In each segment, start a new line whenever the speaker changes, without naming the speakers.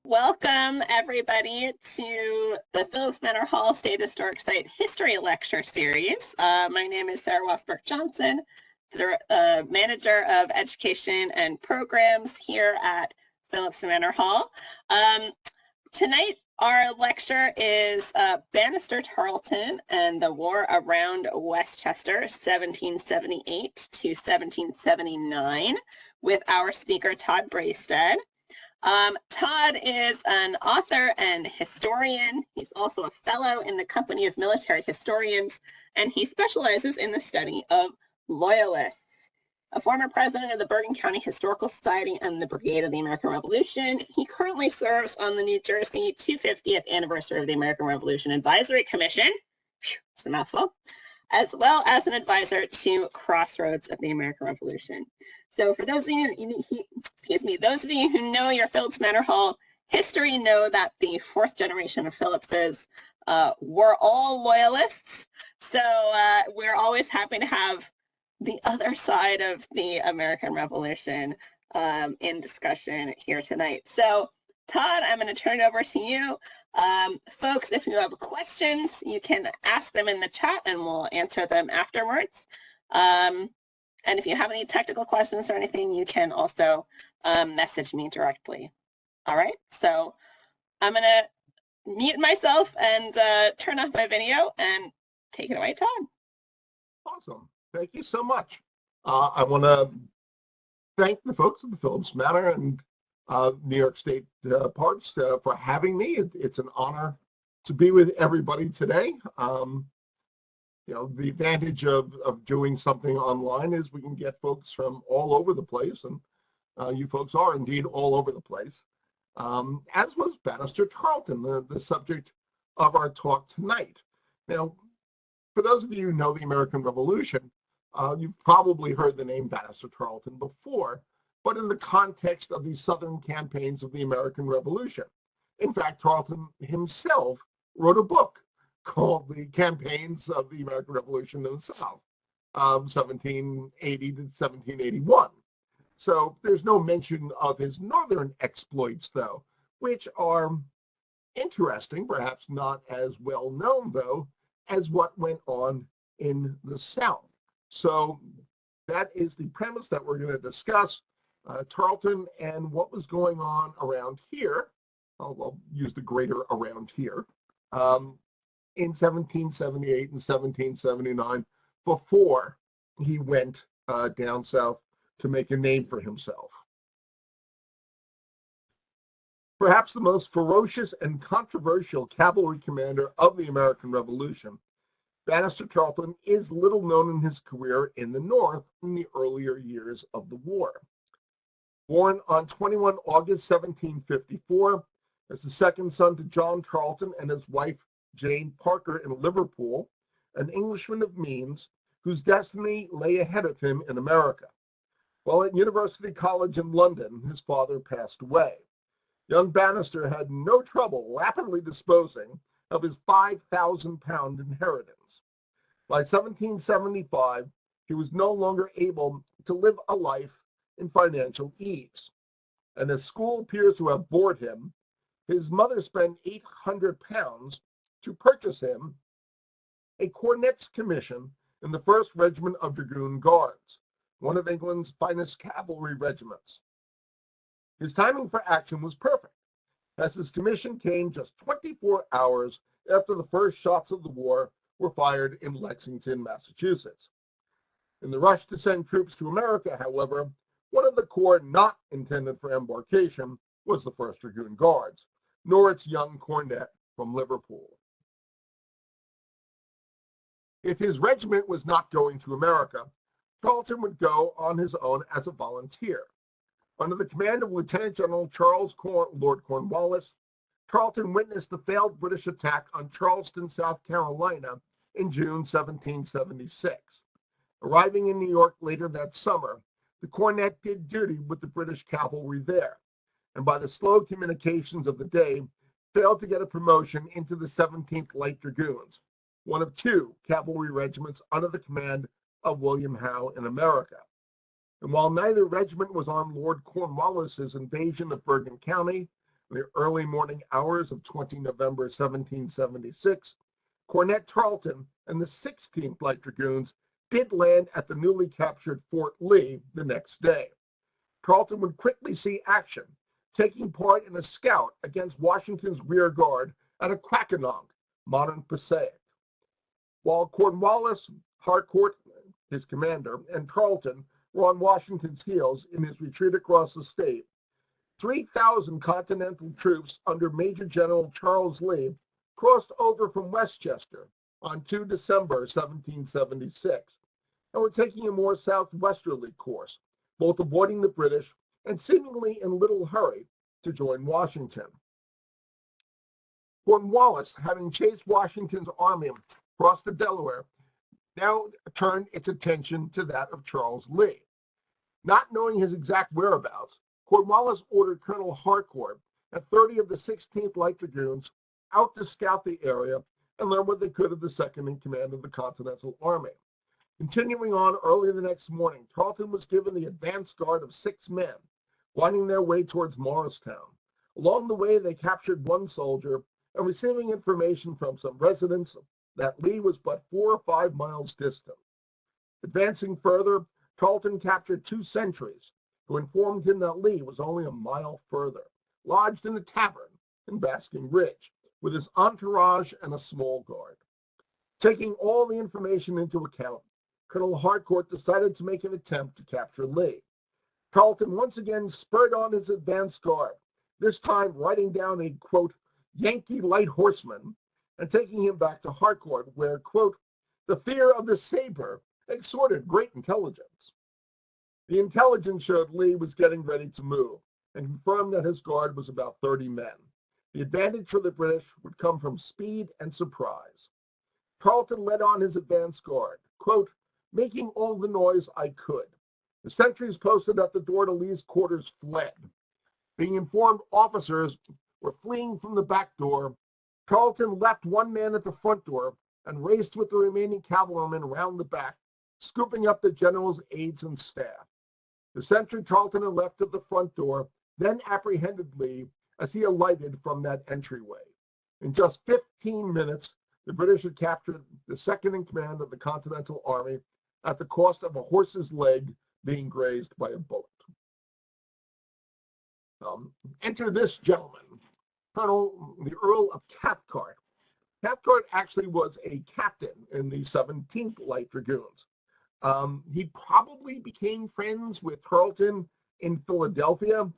Welcome, everybody, to the Phillips Manor Hall State Historic Site History Lecture Series. My name is Sarah Wasberg-Johnson, the Manager of Education and Programs here at Phillips Manor Hall. Tonight, our lecture is Banastre Tarleton and the War Around Westchester, 1778 to 1779, with our speaker, Todd Brasted. Todd is an author and historian. He's also a fellow in the Company of Military Historians, and he specializes in the study of Loyalists. A former president of the Bergen County Historical Society and the Brigade of the American Revolution, he currently serves on the New Jersey 250th Anniversary of the American Revolution Advisory Commission, it's a mouthful, as well as an advisor to Crossroads of the American Revolution. So for those of you, those of you who know your Phillips Manor Hall history know that the fourth generation of Phillipses were all loyalists. So we're always happy to have the other side of the American Revolution in discussion here tonight. So Todd, I'm going to turn it over to you. Folks, if you have questions, you can ask them in the chat and we'll answer them afterwards. And if you have any technical questions or anything, you can also message me directly. All right, so I'm going to mute myself and turn off my video and take it away, Todd.
Awesome. Thank you so much. I want to thank the folks at the Phillips Manor and New York State Parks for having me. It's an honor to be with everybody today. The advantage of doing something online is we can get folks from all over the place, and you folks are indeed all over the place, as was Banastre Tarleton, the subject of our talk tonight. Now, for those of you who know the American Revolution, you've probably heard the name Banastre Tarleton before, but in the context of the Southern campaigns of the American Revolution. In fact, Tarleton himself wrote a book called The Campaigns of the American Revolution in the South, 1780 to 1781. So there's no mention of his northern exploits, though, which are interesting, perhaps not as well known, though, as what went on in the South. So that is the premise that we're going to discuss, Tarleton and what was going on around here. I'll use the greater around here. In 1778 and 1779, before he went down south to make a name for himself. Perhaps the most ferocious and controversial cavalry commander of the American Revolution, Banastre Tarleton is little known in his career in the North in the earlier years of the war. Born on 21 August 1754 as the second son to John Tarleton and his wife Jane Parker in Liverpool, an Englishman of means whose destiny lay ahead of him in America. While at University College in London, his father passed away. Young Banastre had no trouble rapidly disposing of his 5,000-pound inheritance. By 1775, he was no longer able to live a life in financial ease, and as school appears to have bored him, his mother spent £800 to purchase him a cornet's commission in the 1st Regiment of Dragoon Guards, one of England's finest cavalry regiments. His timing for action was perfect, as his commission came just 24 hours after the first shots of the war were fired in Lexington, Massachusetts. In the rush to send troops to America, however, one of the corps not intended for embarkation was the 1st Dragoon Guards, nor its young cornet from Liverpool. If his regiment was not going to America, Tarleton would go on his own as a volunteer. Under the command of Lieutenant General Lord Cornwallis, Tarleton witnessed the failed British attack on Charleston, South Carolina in June 1776. Arriving in New York later that summer, the cornet did duty with the British cavalry there, and by the slow communications of the day, failed to get a promotion into the 17th Light Dragoons, one of 2 cavalry regiments under the command of William Howe in America. And while neither regiment was on Lord Cornwallis's invasion of Bergen County, In the early morning hours of 20 November 1776, Cornet Tarleton and the 16th Light Dragoons did land at the newly captured Fort Lee the next day. Tarleton would quickly see action, taking part in a scout against Washington's rear guard at Aquakanong, modern Passaic. While Cornwallis, Harcourt, his commander, and Tarleton were on Washington's heels in his retreat across the state, 3,000 Continental troops under Major General Charles Lee crossed over from Westchester on 2 December 1776 and were taking a more southwesterly course, both avoiding the British and seemingly in little hurry to join Washington. Cornwallis, having chased Washington's army across the Delaware, now turned its attention to that of Charles Lee. Not knowing his exact whereabouts, Cornwallis ordered Colonel Harcourt and 30 of the 16th Light Dragoons out to scout the area and learn what they could of the second in command of the Continental Army. Continuing on early the next morning, Tarleton was given the advance guard of 6 men, winding their way towards Morristown. Along the way, they captured one soldier and receiving information from some residents that Lee was but 4 or 5 miles distant. Advancing further, Tarleton captured 2 sentries, who informed him that Lee was only a mile further, lodged in a tavern in Basking Ridge, with his entourage and a small guard. Taking all the information into account, Colonel Harcourt decided to make an attempt to capture Lee. Tarleton once again spurred on his advance guard, this time writing down a, quote, Yankee light horseman, and taking him back to Harcourt, where, quote, the fear of the saber extorted great intelligence. The intelligence showed Lee was getting ready to move and confirmed that his guard was about 30 men. The advantage for the British would come from speed and surprise. Tarleton led on his advance guard, quote, making all the noise I could. The sentries posted at the door to Lee's quarters fled. Being informed officers were fleeing from the back door, Tarleton left one man at the front door and raced with the remaining cavalrymen around the back, scooping up the general's aides and staff. The sentry Tarleton had left at the front door then apprehended Lee as he alighted from that entryway. In just 15 minutes, the British had captured the second in command of the Continental Army at the cost of a horse's leg being grazed by a bullet. Enter this gentleman, the Earl of Cathcart. Cathcart actually was a captain in the 17th Light Dragoons. He probably became friends with Tarleton in Philadelphia.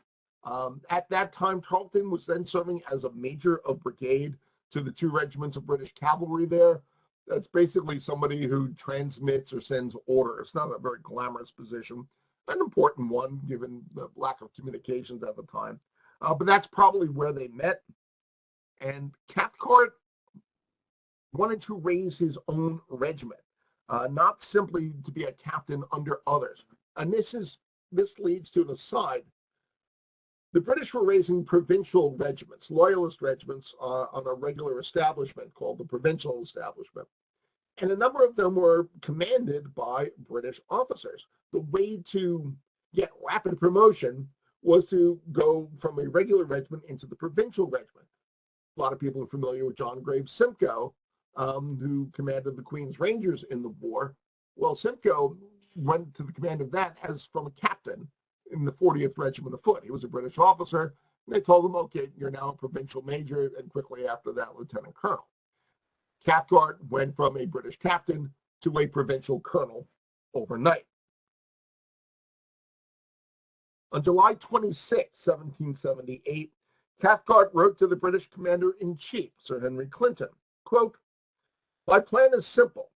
At that time, Tarleton was then serving as a major of brigade to the 2 regiments of British cavalry there. That's basically somebody who transmits or sends orders. Not a very glamorous position, an important one given the lack of communications at the time. But that's probably where they met. And Cathcart wanted to raise his own regiment, not simply to be a captain under others. And this leads to an aside. The British were raising provincial regiments, loyalist regiments, on a regular establishment called the Provincial Establishment. And a number of them were commanded by British officers. The way to get rapid promotion was to go from a regular regiment into the provincial regiment. A lot of people are familiar with John Graves Simcoe, who commanded the Queen's Rangers in the war. Well, Simcoe went to the command of that as from a captain in the 40th Regiment of Foot. He was a British officer, and they told him, okay, you're now a provincial major, and quickly after that, lieutenant colonel. Cathcart went from a British captain to a provincial colonel overnight. On July 26, 1778, Cathcart wrote to the British commander-in-chief, Sir Henry Clinton, quote, my plan is simple.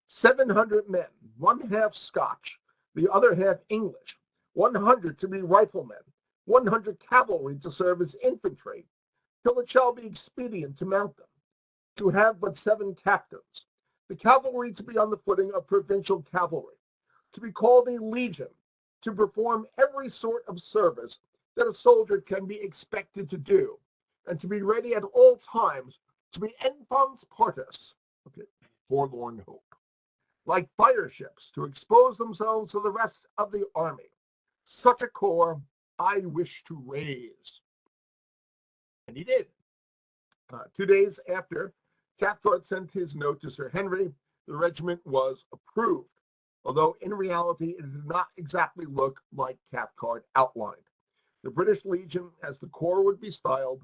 700 men, one half Scotch, the other half English, 100 to be riflemen, 100 cavalry to serve as infantry, till it shall be expedient to mount them, to have but 7 captains, the cavalry to be on the footing of provincial cavalry, to be called a legion, to perform every sort of service that a soldier can be expected to do, and to be ready at all times to be enfants partus, okay, forlorn hope, like fire ships to expose themselves to the rest of the army. Such a corps I wish to raise. And he did. 2 days after Cathcart sent his note to Sir Henry, the regiment was approved, although in reality it did not exactly look like Cathcart outlined. The British Legion, as the Corps would be styled,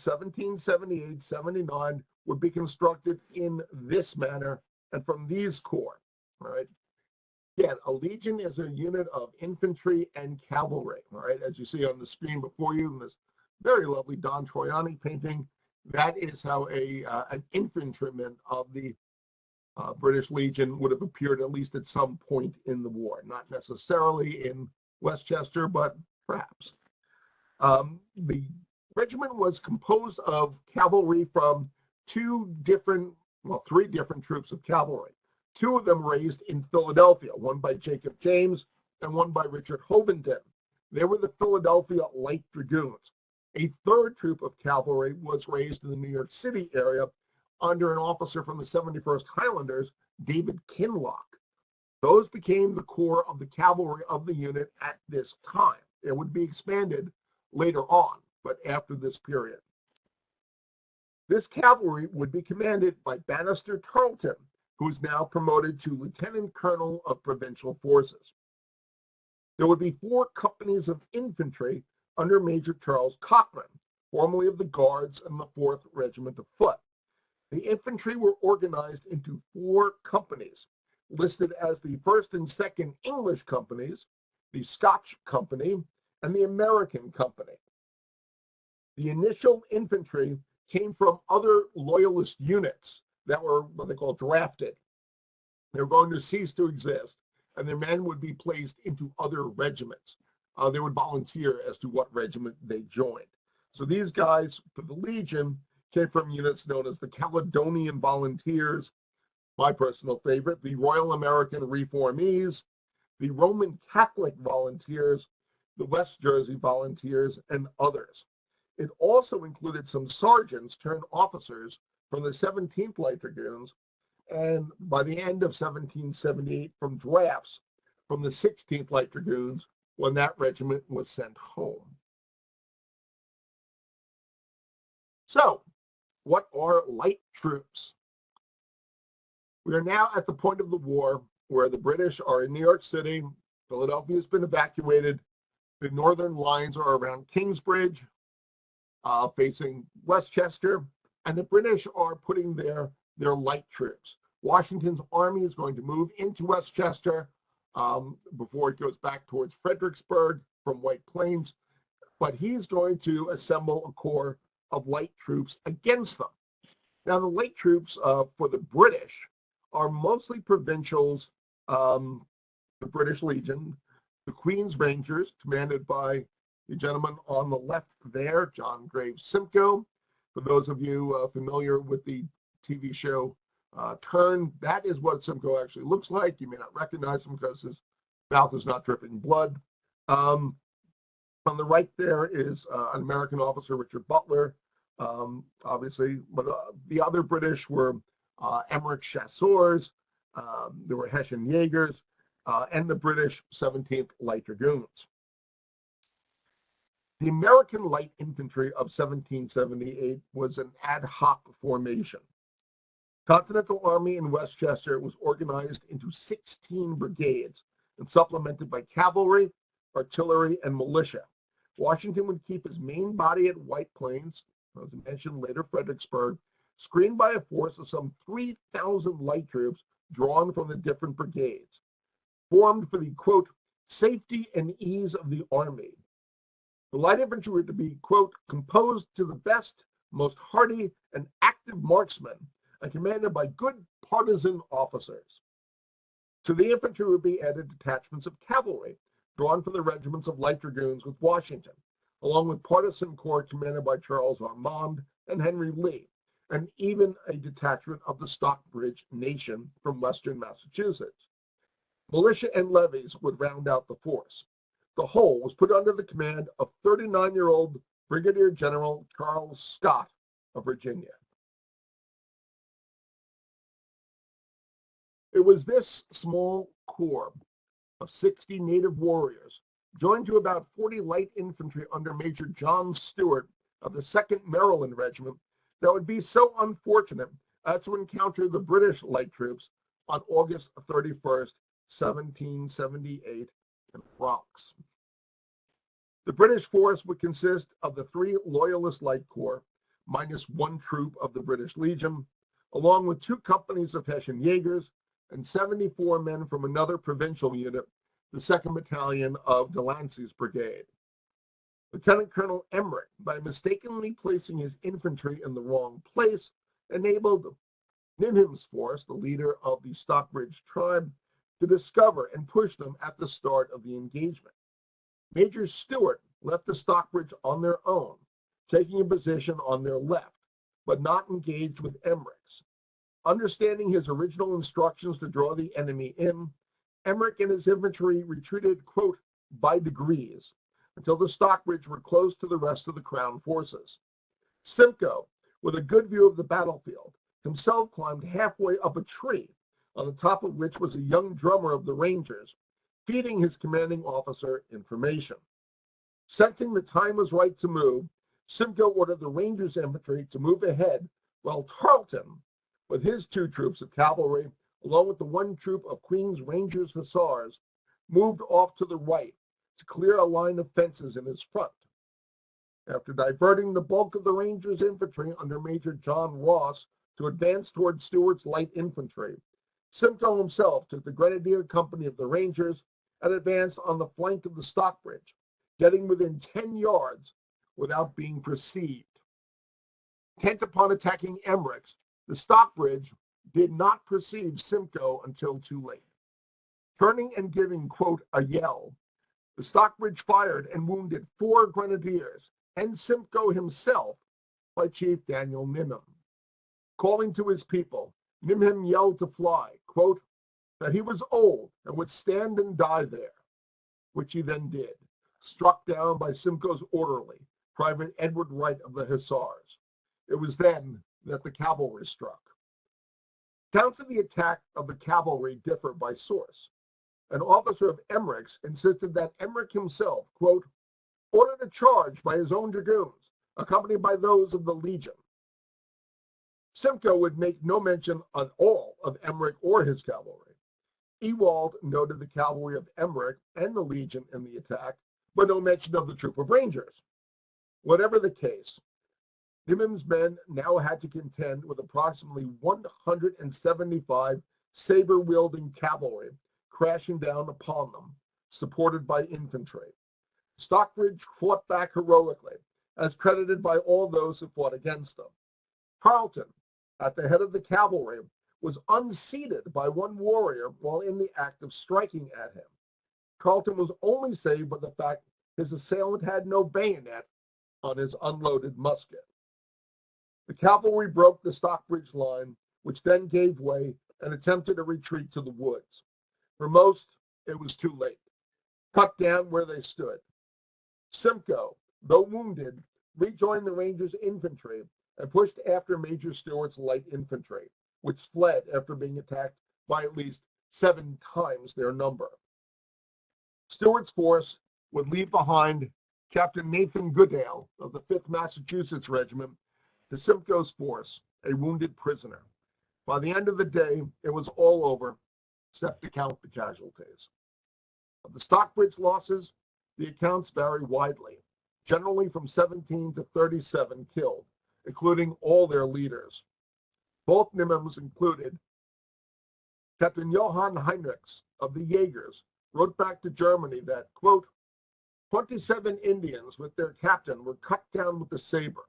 1778-79, would be constructed in this manner and from these corps. All right. Again, a legion is a unit of infantry and cavalry. All right, as you see on the screen before you in this very lovely Don Troiani painting, that is how an infantryman of the British Legion would have appeared at least at some point in the war. Not necessarily in Westchester, but perhaps. The regiment was composed of cavalry from three different troops of cavalry. Two of them raised in Philadelphia, one by Jacob James and one by Richard Hovenden. They were the Philadelphia Light Dragoons. A third troop of cavalry was raised in the New York City area under an officer from the 71st Highlanders, David Kinloch. Those became the core of the cavalry of the unit at this time. It would be expanded later on, but after this period. This cavalry would be commanded by Banastre Tarleton, who is now promoted to Lieutenant Colonel of Provincial Forces. There would be 4 companies of infantry under Major Charles Cochran, formerly of the Guards and the 4th Regiment of Foot. The infantry were organized into 4 companies, listed as the 1st and 2nd English companies, the Scotch Company, and the American Company. The initial infantry came from other loyalist units that were what they call drafted. They were going to cease to exist, and their men would be placed into other regiments. They would volunteer as to what regiment they joined. So these guys for the Legion came from units known as the Caledonian Volunteers, my personal favorite, the Royal American Reformees, the Roman Catholic Volunteers, the West Jersey Volunteers, and others. It also included some sergeants turned officers from the 17th Light Dragoons, and by the end of 1778 from drafts from the 16th Light Dragoons when that regiment was sent home. So, what are light troops? We are now at the point of the war where the British are in New York City. Philadelphia has been evacuated. The northern lines are around Kingsbridge, facing Westchester, and the British are putting their light troops. Washington's army is going to move into Westchester before it goes back towards Fredericksburg from White Plains, but he's going to assemble a corps of light troops against them. Now, the light troops for the British are mostly provincials, the British Legion, the Queen's Rangers, commanded by the gentleman on the left there, John Graves Simcoe. For those of you familiar with the TV show Turn, that is what Simcoe actually looks like. You may not recognize him because his mouth is not dripping blood. On the right there is an American officer, Richard Butler, obviously, but the other British were Emmerich Chasseurs, there were Hessian Jaegers, and the British 17th Light Dragoons. The American Light Infantry of 1778 was an ad hoc formation. Continental Army in Westchester was organized into 16 brigades and supplemented by cavalry, artillery, and militia. Washington would keep his main body at White Plains, as I mentioned later Fredericksburg, screened by a force of some 3,000 light troops drawn from the different brigades, formed for the, quote, safety and ease of the army. The light infantry were to be, quote, composed to the best, most hardy, and active marksmen, and commanded by good partisan officers. To the infantry would be added detachments of cavalry, drawn from the regiments of light dragoons with Washington, along with partisan corps commanded by Charles Armand and Henry Lee, and even a detachment of the Stockbridge Nation from western Massachusetts. Militia and levies would round out the force. The whole was put under the command of 39-year-old Brigadier General Charles Scott of Virginia. It was this small corps of 60 native warriors, joined to about 40 light infantry under Major John Stewart, of the 2nd Maryland Regiment that would be so unfortunate as to encounter the British light troops on August 31st, 1778 in the Bronx. The British force would consist of the 3 Loyalist Light Corps, minus 1 troop of the British Legion, along with 2 companies of Hessian Jaegers and 74 men from another provincial unit, the 2nd Battalion of Delancey's Brigade. Lieutenant Colonel Emmerich, by mistakenly placing his infantry in the wrong place, enabled Nimham's force, the leader of the Stockbridge tribe, to discover and push them at the start of the engagement. Major Stewart left the Stockbridge on their own, taking a position on their left, but not engaged with Emmerich's. Understanding his original instructions to draw the enemy in, Emmerich and his infantry retreated, quote, by degrees, until the Stockbridge were close to the rest of the Crown forces. Simcoe, with a good view of the battlefield, himself climbed halfway up a tree, on the top of which was a young drummer of the Rangers, feeding his commanding officer information. Sensing the time was right to move, Simcoe ordered the Rangers infantry to move ahead, while Tarleton, with his 2 troops of cavalry, along with the 1 troop of Queen's Rangers Hussars, moved off to the right to clear a line of fences in his front. After diverting the bulk of the Rangers infantry under Major John Ross to advance toward Stewart's light infantry, Simcoe himself took the Grenadier Company of the Rangers and advanced on the flank of the Stockbridge, getting within 10 yards without being perceived. Intent upon attacking Emmerich's, the Stockbridge did not perceive Simcoe until too late. Turning and giving, quote, a yell, the Stockbridge fired and wounded 4 grenadiers and Simcoe himself by Chief Daniel Nimham. Calling to his people, Nimham yelled to fly, quote, that he was old and would stand and die there, which he then did, struck down by Simcoe's orderly, Private Edward Wright of the Hussars. It was then that the cavalry struck. Accounts of the attack of the cavalry differ by source. An officer of Emmerich's insisted that Emmerich himself, quote, ordered a charge by his own dragoons, accompanied by those of the Legion. Simcoe would make no mention at all of Emmerich or his cavalry. Ewald noted the cavalry of Emmerich and the Legion in the attack, but no mention of the troop of Rangers. Whatever the case, Nimham's men now had to contend with approximately 175 saber-wielding cavalry crashing down upon them, supported by infantry. Stockbridge fought back heroically, as credited by all those who fought against them. Tarleton, at the head of the cavalry, was unseated by 1 warrior while in the act of striking at him. Tarleton was only saved by the fact his assailant had no bayonet on his unloaded musket. The cavalry broke the Stockbridge line, which then gave way and attempted a retreat to the woods. For most, it was too late. Cut down where they stood. Simcoe, though wounded, rejoined the Rangers' infantry and pushed after Major Stewart's light infantry, which fled after being attacked by at least 7 times their number. Stewart's force would leave behind Captain Nathan Goodale of the 5th Massachusetts Regiment to Simcoe's force, a wounded prisoner. By the end of the day, it was all over, except to count the casualties. Of the Stockbridge losses, the accounts vary widely, generally from 17 to 37 killed, including all their leaders. Both Nimhams included. Captain Johann Heinrichs of the Jaegers wrote back to Germany that, quote, 27 Indians with their captain were cut down with the saber.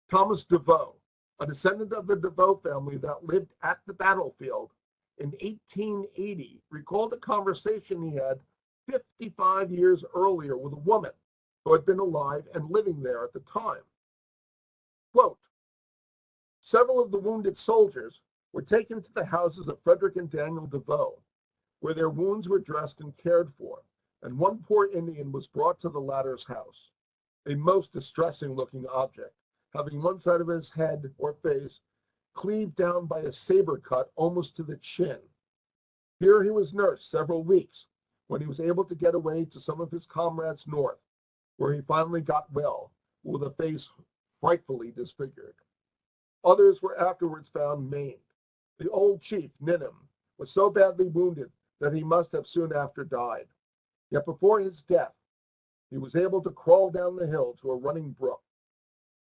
Thomas DeVoe, a descendant of the DeVoe family that lived at the battlefield in 1880, recalled a conversation he had 55 years earlier with a woman who had been alive and living there at the time. Quote, several of the wounded soldiers were taken to the houses of Frederick and Daniel DeVoe, where their wounds were dressed and cared for, and 1 poor Indian was brought to the latter's house, a most distressing-looking object, having one side of his head or face cleaved down by a saber cut almost to the chin. Here he was nursed several weeks, when he was able to get away to some of his comrades north, where he finally got well, with a face frightfully disfigured. Others were afterwards found maimed. The old chief, Ninnim, was so badly wounded that he must have soon after died. Yet before his death, he was able to crawl down the hill to a running brook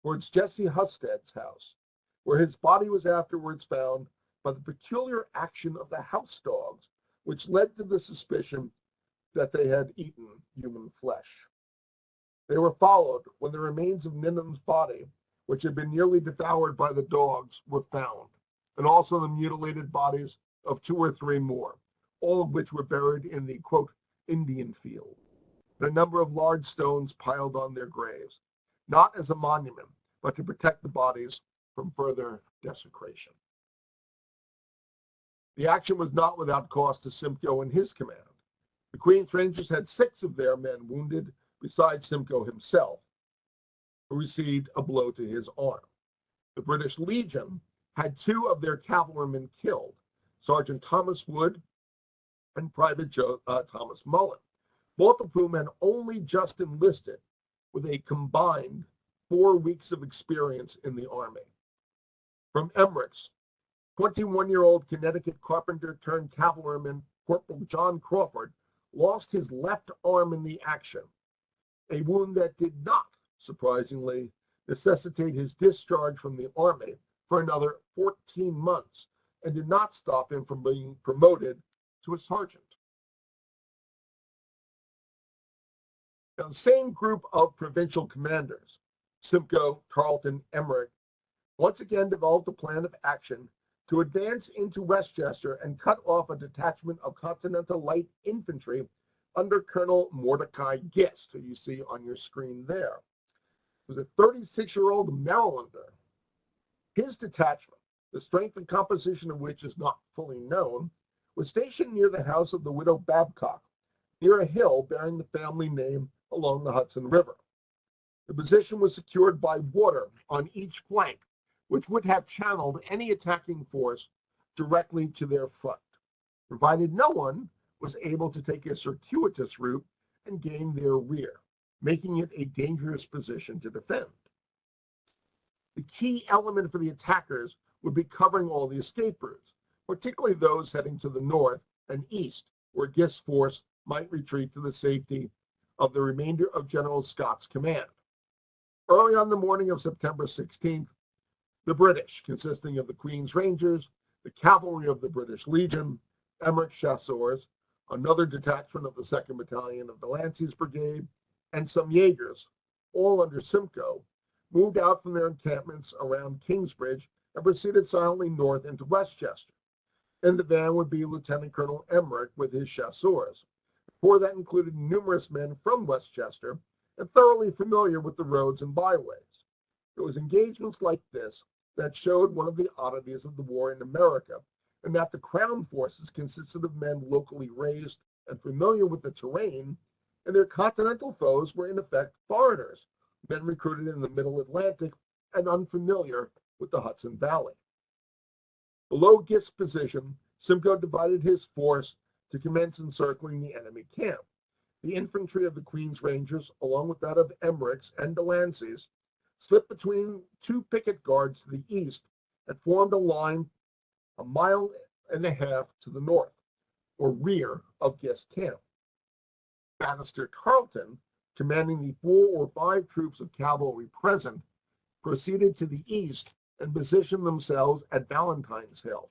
towards Jesse Husted's house, where his body was afterwards found by the peculiar action of the house dogs, which led to the suspicion that they had eaten human flesh. They were followed when the remains of Ninnim's body, which had been nearly devoured by the dogs, were found, and also the mutilated bodies of 2 or 3 more, all of which were buried in the, quote, Indian field, and a number of large stones piled on their graves, not as a monument, but to protect the bodies from further desecration. The action was not without cost to Simcoe and his command. The Queen's Rangers had 6 of their men wounded, besides Simcoe himself, who received a blow to his arm. The British Legion had 2 of their cavalrymen killed, Sergeant Thomas Wood and Private Thomas Mullen, both of whom had only just enlisted with a combined 4 weeks of experience in the Army. From Emmerich's, 21-year-old Connecticut carpenter turned cavalryman Corporal John Crawford lost his left arm in the action, a wound that did not, surprisingly, necessitate his discharge from the Army for another 14 months and did not stop him from being promoted to a sergeant. Now, the same group of provincial commanders, Simcoe, Tarleton, Emmerich, once again developed a plan of action to advance into Westchester and cut off a detachment of Continental Light Infantry under Colonel Mordecai Gist, who you see on your screen there. He was a 36-year-old Marylander. His detachment, the strength and composition of which is not fully known, was stationed near the house of the widow Babcock, near a hill bearing the family name along the Hudson River. The position was secured by water on each flank, which would have channeled any attacking force directly to their front, provided no one was able to take a circuitous route and gain their rear, making it a dangerous position to defend. The key element for the attackers would be covering all the escape routes, particularly those heading to the north and east, where Gist's force might retreat to the safety of the remainder of General Scott's command. Early on the morning of September 16th, the British, consisting of the Queen's Rangers, the cavalry of the British Legion, Emmerich Chasseurs, another detachment of the 2nd Battalion of Delancey's Brigade, and some Jaegers, all under Simcoe, moved out from their encampments around Kingsbridge and proceeded silently north into Westchester. In the van would be Lieutenant Colonel Emmerich with his Chasseurs, a corps that included numerous men from Westchester and thoroughly familiar with the roads and byways. It was engagements like this that showed one of the oddities of the war in America, and that the Crown forces consisted of men locally raised and familiar with the terrain, and their continental foes were in effect foreigners, men recruited in the Middle Atlantic and unfamiliar with the Hudson Valley. Below Gist's position, Simcoe divided his force to commence encircling the enemy camp. The infantry of the Queen's Rangers, along with that of Emmerich's and Delancey's, slipped between 2 picket guards to the east and formed a line 1.5 miles to the north, or rear of Gist's camp. Banastre Tarleton, commanding the 4 or 5 troops of cavalry present, proceeded to the east and positioned themselves at Valentine's Hill,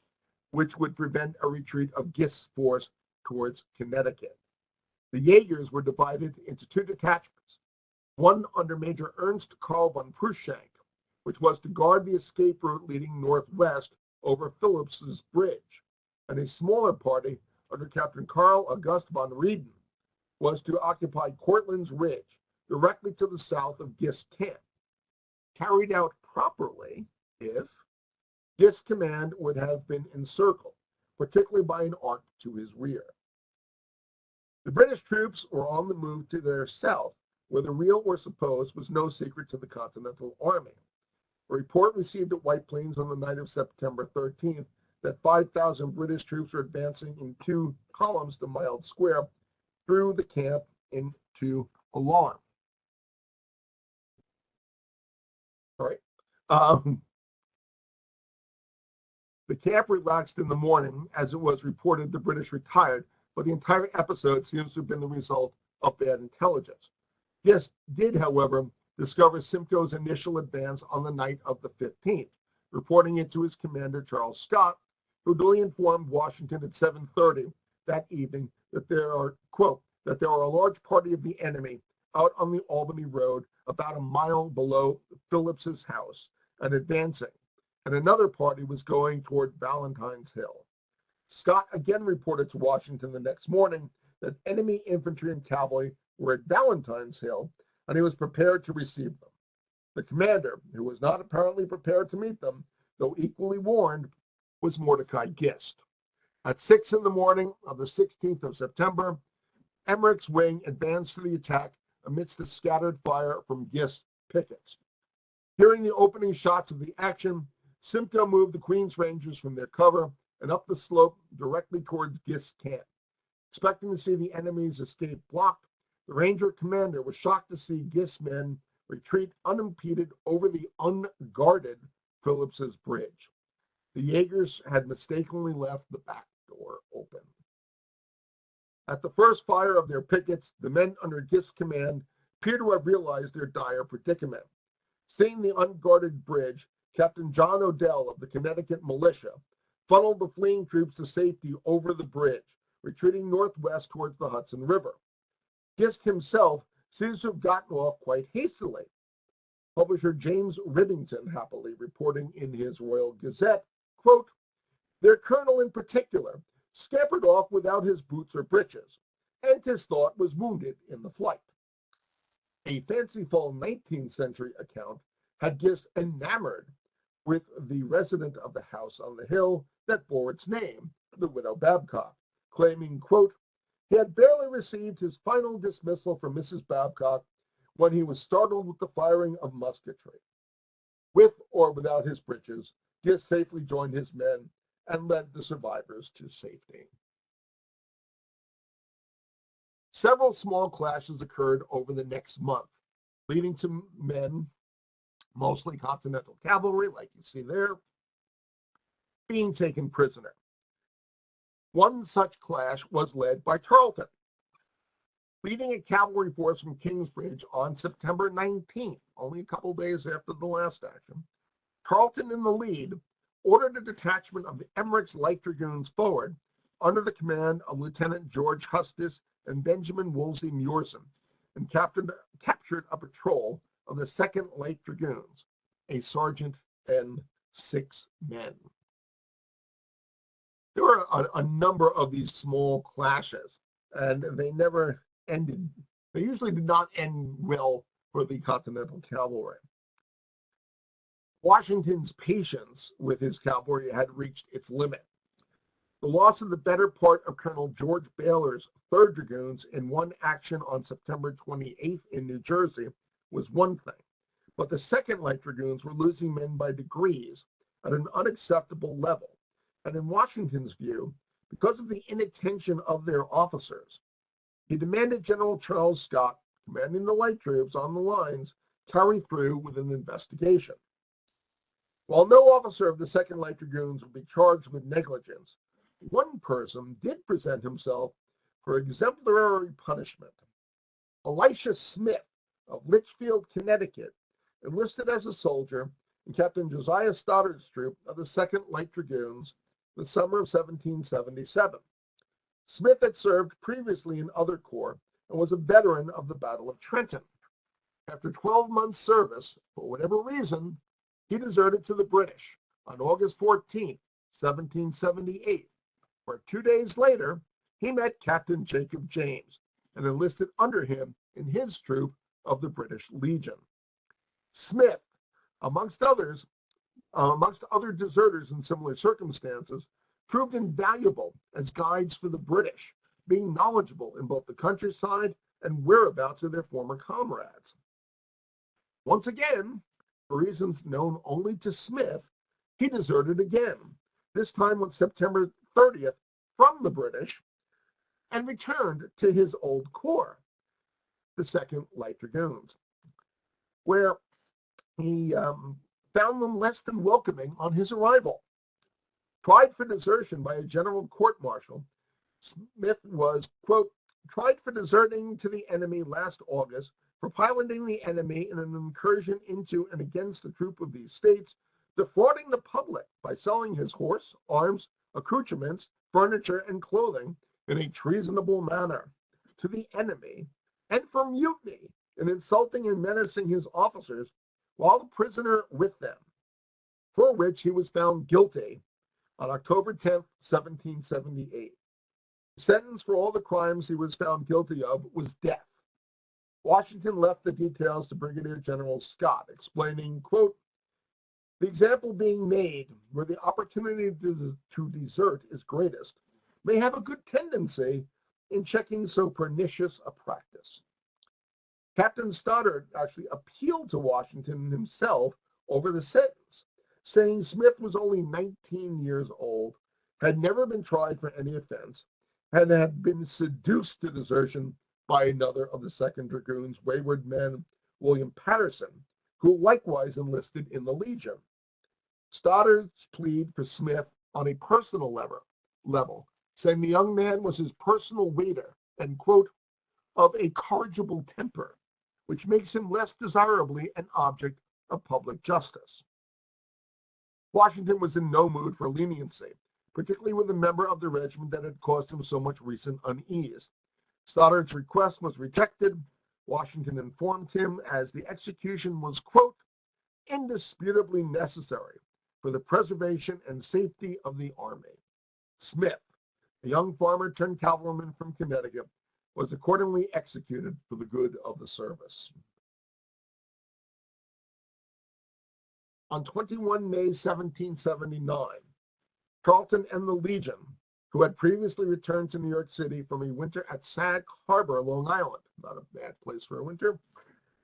which would prevent a retreat of Gist's force towards Connecticut. The Jaegers were divided into 2 detachments, one under Major Ernst Karl von Prushank, which was to guard the escape route leading northwest over Phillips's Bridge, and a smaller party under Captain Karl August von Rieden was to occupy Cortland's Ridge, directly to the south of Gist's camp. Carried out properly, if Gist's command would have been encircled, particularly by an arc to his rear. The British troops were on the move to their south, where the real or supposed was no secret to the Continental Army. A report received at White Plains on the night of September 13th that 5,000 British troops were advancing in 2 columns to Mild Square through the camp into alarm. All right. Um, the camp relaxed in the morning. As it was reported, the British retired, but the entire episode seems to have been the result of bad intelligence. Gist did, however, discover Simcoe's initial advance on the night of the 15th, reporting it to his commander, Charles Scott, who duly informed Washington at 7:30 that evening that there are, quote, that there are a large party of the enemy out on the Albany Road about a mile below Phillips's house and advancing, and another party was going toward Valentine's Hill. Scott again reported to Washington the next morning that enemy infantry and cavalry were at Valentine's Hill, and he was prepared to receive them. The commander, who was not apparently prepared to meet them, though equally warned, was Mordecai Gist. At 6 in the morning of the 16th of September, Emmerich's wing advanced to the attack amidst the scattered fire from Gist's pickets. Hearing the opening shots of the action, Simcoe moved the Queen's Rangers from their cover and up the slope directly towards Gist's camp. Expecting to see the enemy's escape blocked, the Ranger commander was shocked to see Gist's men retreat unimpeded over the unguarded Phillips's bridge. The Jaegers had mistakenly left the back door open. At the first fire of their pickets, the men under Gist's command appear to have realized their dire predicament. Seeing the unguarded bridge, Captain John Odell of the Connecticut Militia funneled the fleeing troops to safety over the bridge, retreating northwest towards the Hudson River. Gist himself seems to have gotten off quite hastily. Publisher James Rivington happily reporting in his Royal Gazette, quote, their colonel in particular scampered off without his boots or breeches, and 'tis thought was wounded in the flight. A fanciful 19th century account had Gist enamored with the resident of the house on the hill that bore its name, the widow Babcock, claiming, quote, he had barely received his final dismissal from Mrs. Babcock when he was startled with the firing of musketry. With or without his breeches, Gist safely joined his men and led the survivors to safety. Several small clashes occurred over the next month, leading to men, mostly Continental cavalry, like you see there, being taken prisoner. One such clash was led by Tarleton. Leading a cavalry force from Kingsbridge on September 19th, only a couple days after the last action, Tarleton in the lead ordered a detachment of the Emmerich's Light Dragoons forward under the command of Lieutenant George Hustis and Benjamin Woolsey Muirson, and captured a patrol of the 2nd Light Dragoons, a sergeant and 6 men. There were a number of these small clashes, and they never ended. They usually did not end well for the Continental Cavalry. Washington's patience with his cavalry had reached its limit. The loss of the better part of Colonel George Baylor's 3rd Dragoons in one action on September 28th in New Jersey was one thing, but the 2nd Light Dragoons were losing men by degrees at an unacceptable level, and in Washington's view, because of the inattention of their officers, he demanded General Charles Scott, commanding the light troops on the lines, carry through with an investigation. While no officer of the 2nd Light Dragoons would be charged with negligence, one person did present himself for exemplary punishment. Elisha Smith of Litchfield, Connecticut, enlisted as a soldier in Captain Josiah Stoddard's troop of the 2nd Light Dragoons in the summer of 1777. Smith had served previously in other corps and was a veteran of the Battle of Trenton. After 12 months' service, for whatever reason, he deserted to the British on August 14, 1778, where 2 days later, he met Captain Jacob James and enlisted under him in his troop of the British Legion. Smith, amongst other deserters in similar circumstances, proved invaluable as guides for the British, being knowledgeable in both the countryside and whereabouts of their former comrades. Once again, for reasons known only to Smith, he deserted again, this time on September 30th from the British, and returned to his old corps, the 2nd Light Dragoons, where he found them less than welcoming on his arrival. Tried for desertion by a general court-martial, Smith was, quote, tried for deserting to the enemy last August, for piloting the enemy in an incursion into and against a troop of these states, defrauding the public by selling his horse, arms, accoutrements, furniture, and clothing in a treasonable manner to the enemy, and for mutiny in insulting and menacing his officers while the prisoner with them, for which he was found guilty on October 10th, 1778. The sentence for all the crimes he was found guilty of was death. Washington left the details to Brigadier General Scott, explaining, quote, the example being made where the opportunity to desert is greatest may have a good tendency in checking so pernicious a practice. Captain Stoddard actually appealed to Washington himself over the sentence, saying Smith was only 19 years old, had never been tried for any offense, and had been seduced to desertion by another of the 2nd Dragoons' wayward men, William Patterson, who likewise enlisted in the Legion. Stoddard's plead for Smith on a personal level, saying the young man was his personal waiter and, quote, of a corrigible temper, which makes him less desirably an object of public justice. Washington was in no mood for leniency, particularly with a member of the regiment that had caused him so much recent unease. Stoddard's request was rejected. Washington informed him as the execution was, quote, indisputably necessary for the preservation and safety of the army. Smith, a young farmer turned cavalryman from Connecticut, was accordingly executed for the good of the service. On 21 May 1779, Tarleton and the Legion, who had previously returned to New York City from a winter at Sag Harbor, Long Island, not a bad place for a winter,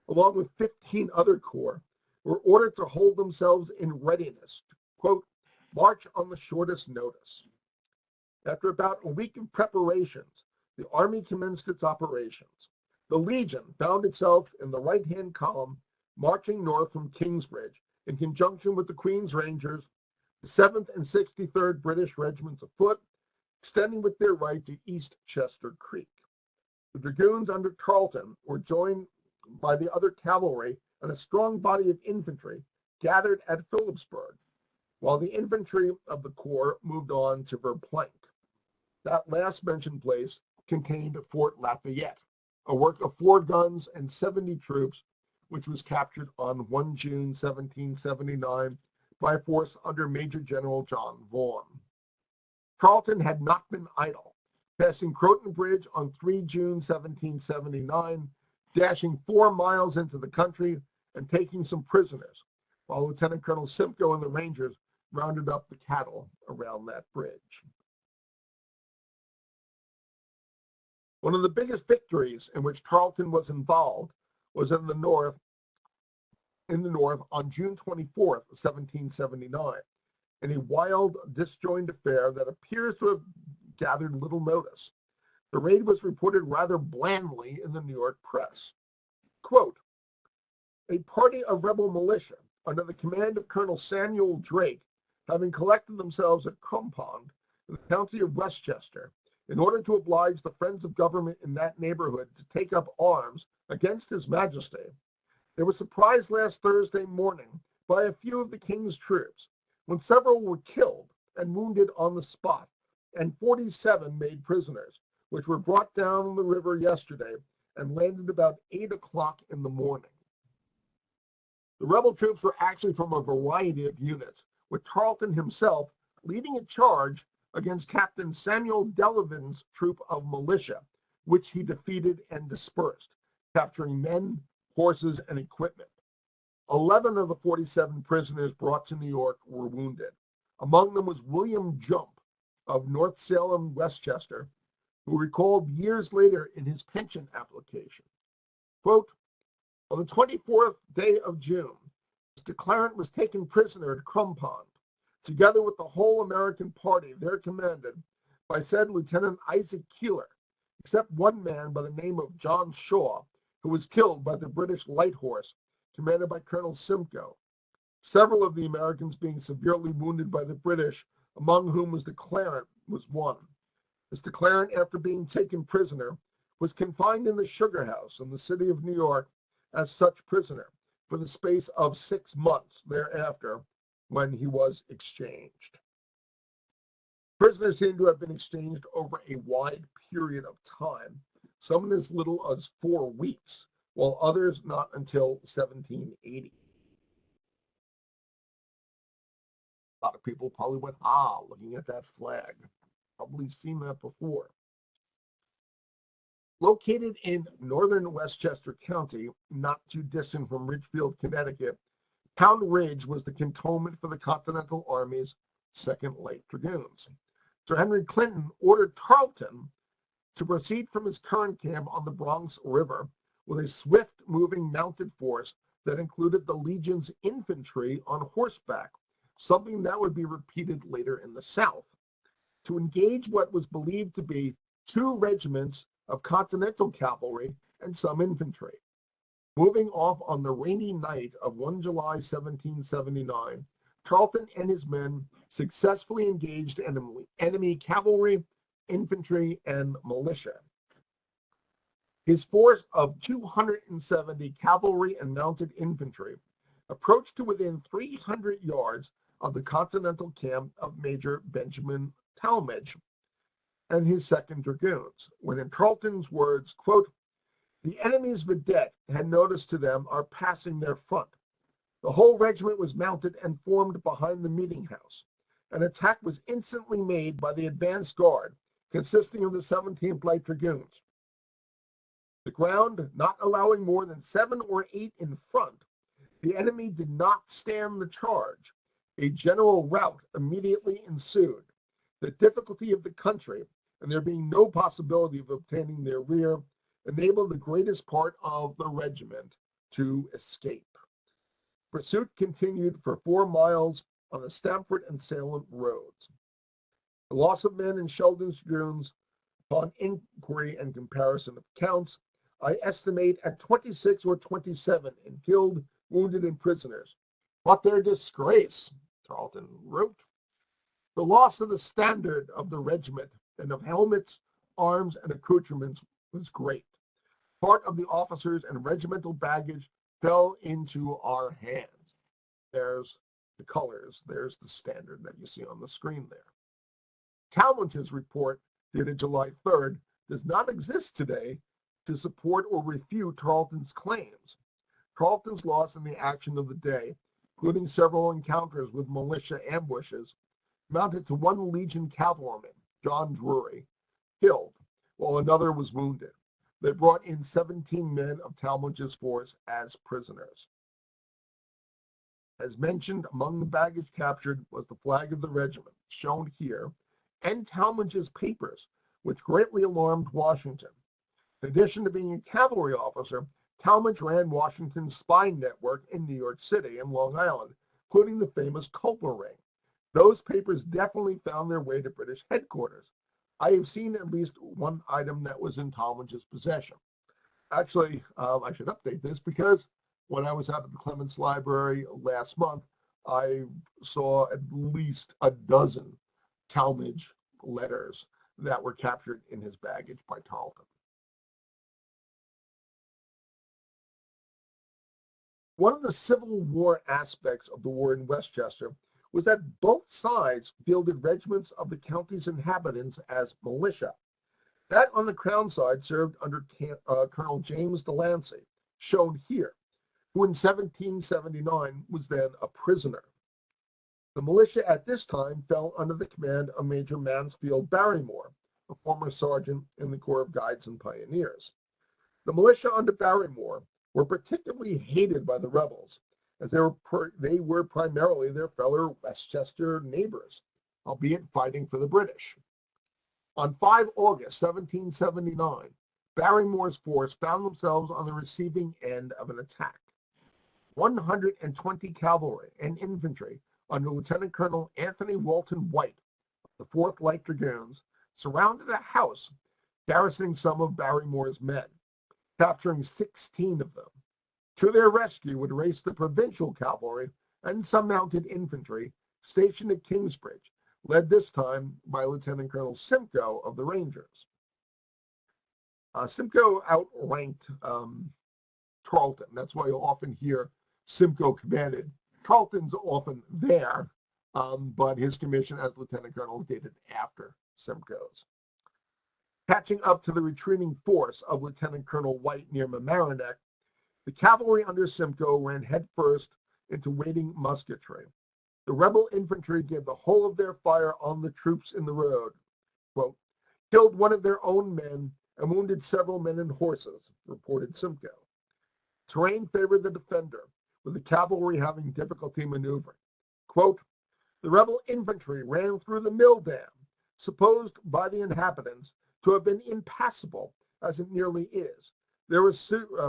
along with 15 other corps, were ordered to hold themselves in readiness to, quote, march on the shortest notice. After about a week of preparations, the Army commenced its operations. The Legion found itself in the right-hand column, marching north from Kingsbridge in conjunction with the Queen's Rangers, the 7th and 63rd British Regiments of Foot, extending with their right to East Chester Creek. The Dragoons under Tarleton were joined by the other cavalry and a strong body of infantry gathered at Phillipsburg, while the infantry of the corps moved on to Verplanck. That last mentioned place contained Fort Lafayette, a work of 4 guns and 70 troops, which was captured on 1 June 1779 by a force under Major General John Vaughan. Tarleton had not been idle, passing Croton Bridge on 3 June 1779, dashing 4 miles into the country and taking some prisoners, while Lieutenant Colonel Simcoe and the Rangers rounded up the cattle around that bridge. One of the biggest victories in which Tarleton was involved was in the north on June 24th, 1779, in a wild, disjointed affair that appears to have gathered little notice. The raid was reported rather blandly in the New York press. Quote, a party of rebel militia under the command of Colonel Samuel Drake, having collected themselves at Crumpond in the county of Westchester, in order to oblige the friends of government in that neighborhood to take up arms against His Majesty, they were surprised last Thursday morning by a few of the king's troops, when several were killed and wounded on the spot, and 47 made prisoners, which were brought down the river yesterday and landed about 8 o'clock in the morning. The rebel troops were actually from a variety of units, with Tarleton himself leading a charge against Captain Samuel Delavan's troop of militia, which he defeated and dispersed, capturing men, horses, and equipment. 11 of the 47 prisoners brought to New York were wounded. Among them was William Jump of North Salem, Westchester, who recalled years later in his pension application, quote, on the 24th day of June, Mr. Clarence was taken prisoner at Crumpond, together with the whole American party there commanded by said Lieutenant Isaac Keeler, except one man by the name of John Shaw, who was killed by the British light horse commanded by Colonel Simcoe, several of the Americans being severely wounded by the British, among whom was DeClarent was one. This DeClarent, after being taken prisoner, was confined in the Sugar House in the city of New York as such prisoner for the space of 6 months thereafter, when he was exchanged. Prisoners seem to have been exchanged over a wide period of time, some as little as 4 weeks, while others not until 1780. A lot of people probably went, looking at that flag. Probably seen that before. Located in northern Westchester County, not too distant from Ridgefield, Connecticut, Pound Ridge was the cantonment for the Continental Army's 2nd Light Dragoons. Sir Henry Clinton ordered Tarleton to proceed from his current camp on the Bronx River with a swift-moving mounted force that included the Legion's infantry on horseback, something that would be repeated later in the South, to engage what was believed to be 2 regiments of Continental cavalry and some infantry. Moving off on the rainy night of 1 July 1779, Tarleton and his men successfully engaged enemy cavalry, infantry, and militia. His force of 270 cavalry and mounted infantry approached to within 300 yards of the Continental camp of Major Benjamin Tallmadge and his 2nd Dragoons, when in Tarleton's words, quote, "The enemy's vedette had noticed to them our passing their front. The whole regiment was mounted and formed behind the meeting house. An attack was instantly made by the advance guard, consisting of the 17th Light Dragoons. The ground not allowing more than 7 or 8 in front, the enemy did not stand the charge. A general rout immediately ensued. The difficulty of the country, and there being no possibility of obtaining their rear, enabled the greatest part of the regiment to escape. Pursuit continued for 4 miles on the Stamford and Salem roads. The loss of men in Sheldon's Dragoons, upon inquiry and comparison of counts, I estimate at 26 or 27 in killed, wounded, and prisoners. But their disgrace, Tarleton wrote. The loss of the standard of the regiment and of helmets, arms, and accoutrements was great. Part of the officers and regimental baggage fell into our hands. There's the colors. There's the standard that you see on the screen there. Talmadge's report, dated July 3rd, does not exist today to support or refute Tarleton's claims. Tarleton's loss in the action of the day, including several encounters with militia ambushes, amounted to 1 Legion cavalryman, John Drury, killed, while another was wounded. They brought in 17 men of Talmadge's force as prisoners. As mentioned, among the baggage captured was the flag of the regiment, shown here, and Talmadge's papers, which greatly alarmed Washington. In addition to being a cavalry officer, Talmadge ran Washington's spy network in New York City and Long Island, including the famous Culper Ring. Those papers definitely found their way to British headquarters. I have seen at least one item that was in Talmadge's possession. Actually, I should update this because when I was out at the Clements Library last month, I saw at least a dozen Talmadge letters that were captured in his baggage by Tarleton. One of the Civil War aspects of the war in Westchester was that both sides fielded regiments of the county's inhabitants as militia. That on the Crown side served under Colonel James Delancey, shown here, who in 1779 was then a prisoner. The militia at this time fell under the command of Major Mansfield Barrymore, a former sergeant in the Corps of Guides and Pioneers. The militia under Barrymore were particularly hated by the rebels, as they were primarily their fellow Westchester neighbors, albeit fighting for the British. On 5 August 1779, Barrymore's force found themselves on the receiving end of an attack. 120 cavalry and infantry under Lieutenant Colonel Anthony Walton White of the 4th Light Dragoons surrounded a house garrisoning some of Barrymore's men, capturing 16 of them. To their rescue would race the provincial cavalry and some mounted infantry stationed at Kingsbridge, led this time by Lieutenant Colonel Simcoe of the Rangers. Simcoe outranked Tarleton. That's why you'll often hear Simcoe commanded. Tarleton's often there, but his commission as lieutenant colonel dated after Simcoe's. Catching up to the retreating force of Lieutenant Colonel White near Mamaroneck, the cavalry under Simcoe ran headfirst into waiting musketry. The rebel infantry gave the whole of their fire on the troops in the road. Quote, killed one of their own men and wounded several men and horses, reported Simcoe. Terrain favored the defender, with the cavalry having difficulty maneuvering. Quote, the rebel infantry ran through the mill dam, supposed by the inhabitants to have been impassable, as it nearly is. They were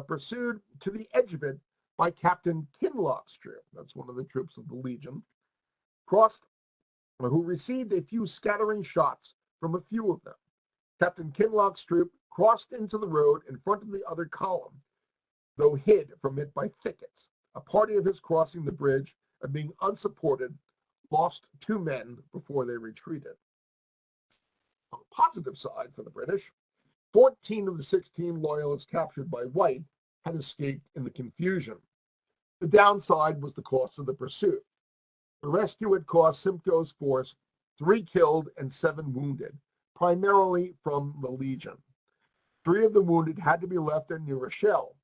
pursued to the edge of it by Captain Kinloch's troop, that's one of the troops of the Legion, who received a few scattering shots from a few of them. Captain Kinloch's troop crossed into the road in front of the other column, though hid from it by thickets. A party of his crossing the bridge and being unsupported lost 2 men before they retreated. On the positive side for the British, 14 of the 16 loyalists captured by White had escaped in the confusion. The downside was the cost of the pursuit. The rescue had cost Simcoe's force 3 killed and 7 wounded, primarily from the Legion. 3 of the wounded had to be left in New Rochelle,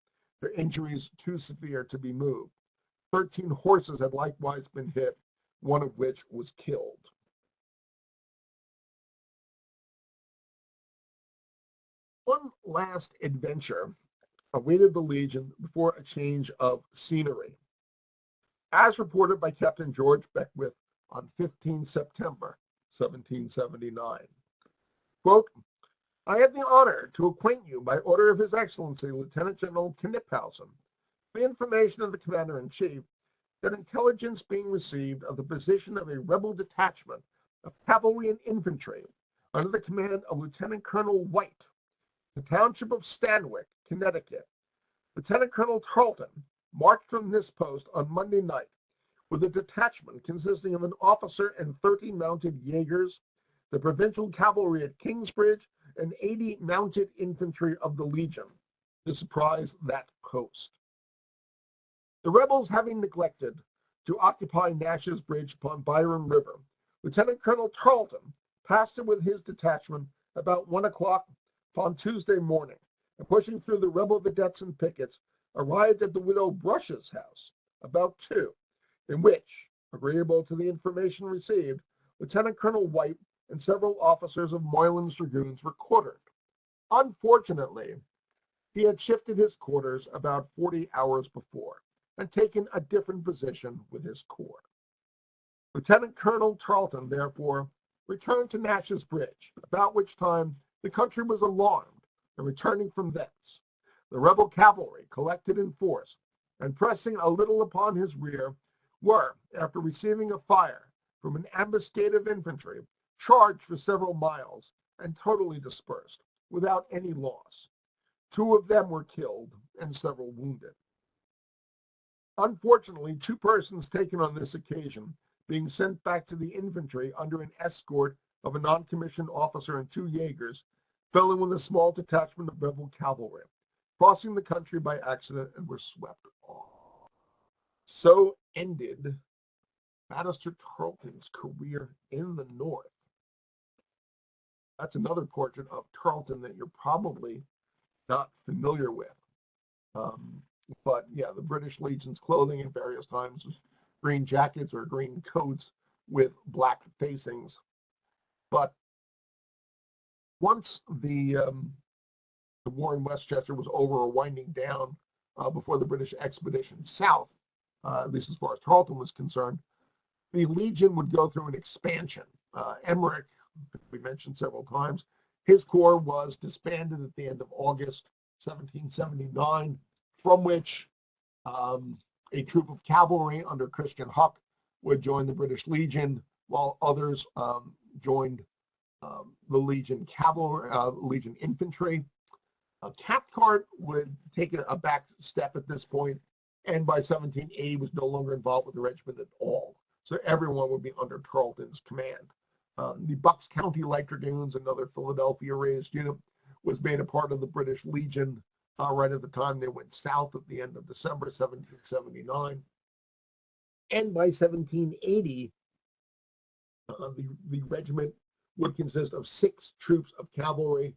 their injuries too severe to be moved. 13 horses had likewise been hit, one of which was killed. One last adventure awaited the Legion before a change of scenery. As reported by Captain George Beckwith on 15 September 1779. Quote, I have the honor to acquaint you by order of His Excellency Lieutenant General Kniphausen, the information of the Commander-in-Chief, that intelligence being received of the position of a rebel detachment of cavalry and infantry under the command of Lieutenant Colonel White, the township of Stanwick, Connecticut. Lieutenant Colonel Tarleton marched from this post on Monday night with a detachment consisting of an officer and 30 mounted Jaegers, the provincial cavalry at Kingsbridge, and 80 mounted infantry of the Legion to surprise that post. The rebels having neglected to occupy Nash's Bridge upon Byron River, Lieutenant Colonel Tarleton passed it with his detachment about 1 o'clock upon Tuesday morning, and pushing through the rebel vedettes and pickets, arrived at the widow Brush's house about 2, in which, agreeable to the information received, Lieutenant Colonel White and several officers of Moylan's Dragoons were quartered. Unfortunately, he had shifted his quarters about 40 hours before and taken a different position with his corps. Lieutenant Colonel Tarleton, therefore, returned to Nash's Bridge, about which time the country was alarmed, and returning from thence, the rebel cavalry collected in force, and pressing a little upon his rear, were, after receiving a fire from an ambuscade of infantry, charged for several miles, and totally dispersed, without any loss. 2 of them were killed, and several wounded. Unfortunately, 2 persons taken on this occasion, being sent back to the infantry under an escort of a non-commissioned officer and 2 Jaegers, fell in with a small detachment of rebel cavalry, crossing the country by accident, and were swept off. So ended Banastre Tarleton's career in the North. That's another portrait of Tarleton that you're probably not familiar with. But yeah, the British Legion's clothing at various times was green jackets or green coats with black facings. But once the war in Westchester was over or winding down, before the British expedition south, at least as far as Tarleton was concerned, the Legion would go through an expansion. Emmerich, we mentioned several times, his corps was disbanded at the end of August 1779, from which a troop of cavalry under Christian Huck would join the British Legion, while others joined the Legion cavalry, Legion infantry. Cathcart would take a back step at this point and by 1780 was no longer involved with the regiment at all. So everyone would be under Tarleton's command. The Bucks County Light Dragoons, another Philadelphia-raised unit, was made a part of the British Legion right at the time they went south at the end of December 1779. And by 1780, the regiment would consist of 6 troops of cavalry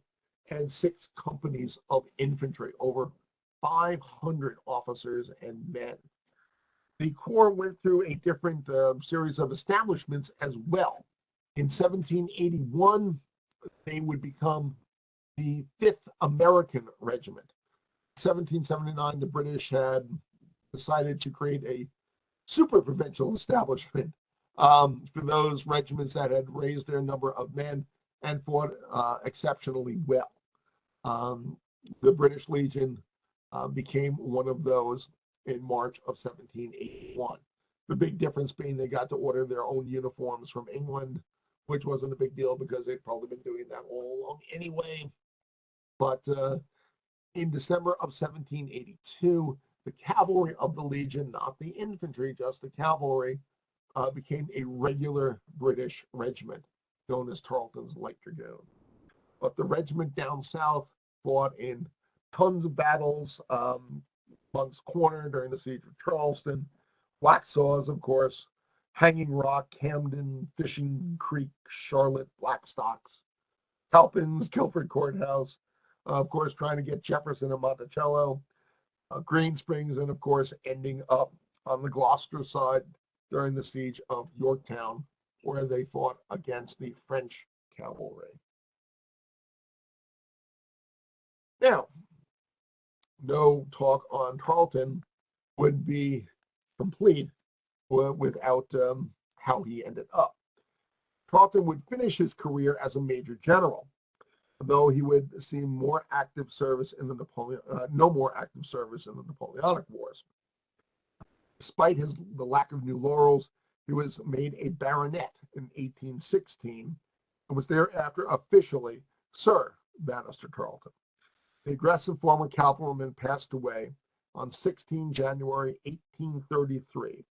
and 6 companies of infantry, over 500 officers and men. The Corps went through a different series of establishments as well. In 1781, they would become the 5th American Regiment. In 1779, the British had decided to create a super provincial establishment for those regiments that had raised their number of men and fought exceptionally well. The British Legion became one of those in March of 1781. The big difference being they got to order their own uniforms from England, which wasn't a big deal because they'd probably been doing that all along anyway. But in December of 1782, the cavalry of the Legion, not the infantry, just the cavalry, became a regular British regiment known as Tarleton's Light Dragoon. But the regiment down south fought in tons of battles. Moncks Corner during the siege of Charleston, Waxhaws, of course, Hanging Rock, Camden, Fishing Creek, Charlotte, Blackstocks, Halpins, Guilford Courthouse, of course, trying to get Jefferson and Monticello, Green Springs, and of course, ending up on the Gloucester side during the siege of Yorktown, where they fought against the French cavalry. Now, no talk on Tarleton would be complete without how he ended up. Tarleton would finish his career as a major general, though he would see more active service in the no more active service in the Napoleonic Wars. Despite the lack of new laurels, he was made a baronet in 1816 and was thereafter officially Sir Banastre Tarleton. The aggressive former cavalryman passed away on 16 January 1833,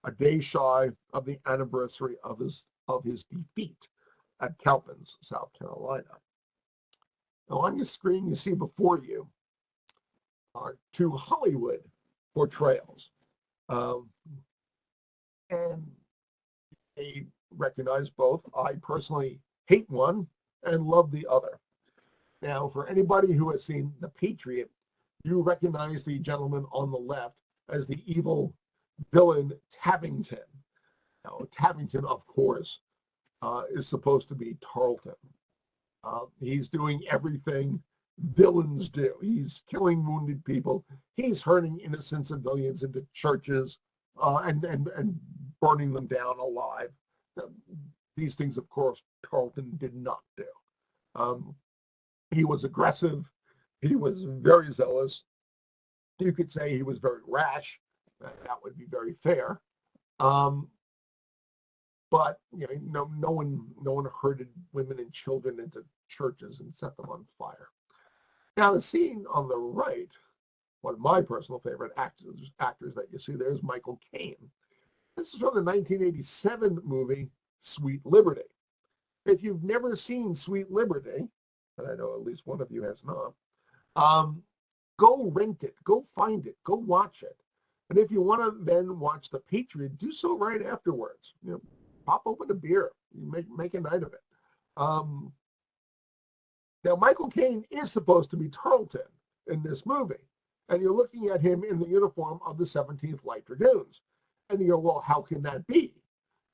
a day shy of the anniversary of his defeat at Cowpens, South Carolina. Now on your screen, you see before you are 2 Hollywood portrayals. And they recognize both. I personally hate one and love the other. Now, for anybody who has seen The Patriot, you recognize the gentleman on the left as the evil villain Tabington. Now, Tabington, of course, is supposed to be Tarleton. He's doing everything villains do. He's killing wounded people. He's hurting innocent civilians into churches and burning them down alive. These things, of course, Tarleton did not do. He was aggressive. He was very zealous. You could say he was very rash. That would be very fair. But no one herded women and children into churches and set them on fire. Now, the scene on the right, one of my personal favorite actors that you see there is Michael Caine. This is from the 1987 movie Sweet Liberty. If you've never seen Sweet Liberty, and I know at least one of you has not, go rent it, go find it, go watch it. And if you want to then watch The Patriot, do so right afterwards. Pop open a beer, make a night of it. Now, Michael Caine is supposed to be Tarleton in this movie, and you're looking at him in the uniform of the 17th Light Dragoons. And you go, well, how can that be?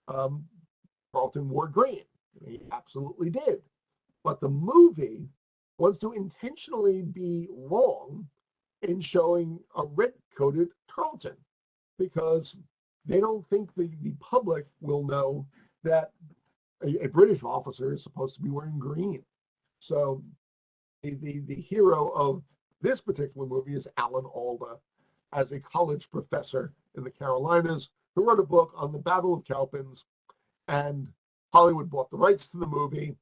Tarleton wore green. He absolutely did. But the movie wants to intentionally be wrong in showing a red-coated Tarleton because they don't think the public will know that a British officer is supposed to be wearing green. So the hero of this particular movie is Alan Alda, as a college professor in the Carolinas who wrote a book on the Battle of Cowpens, and Hollywood bought the rights to the movie.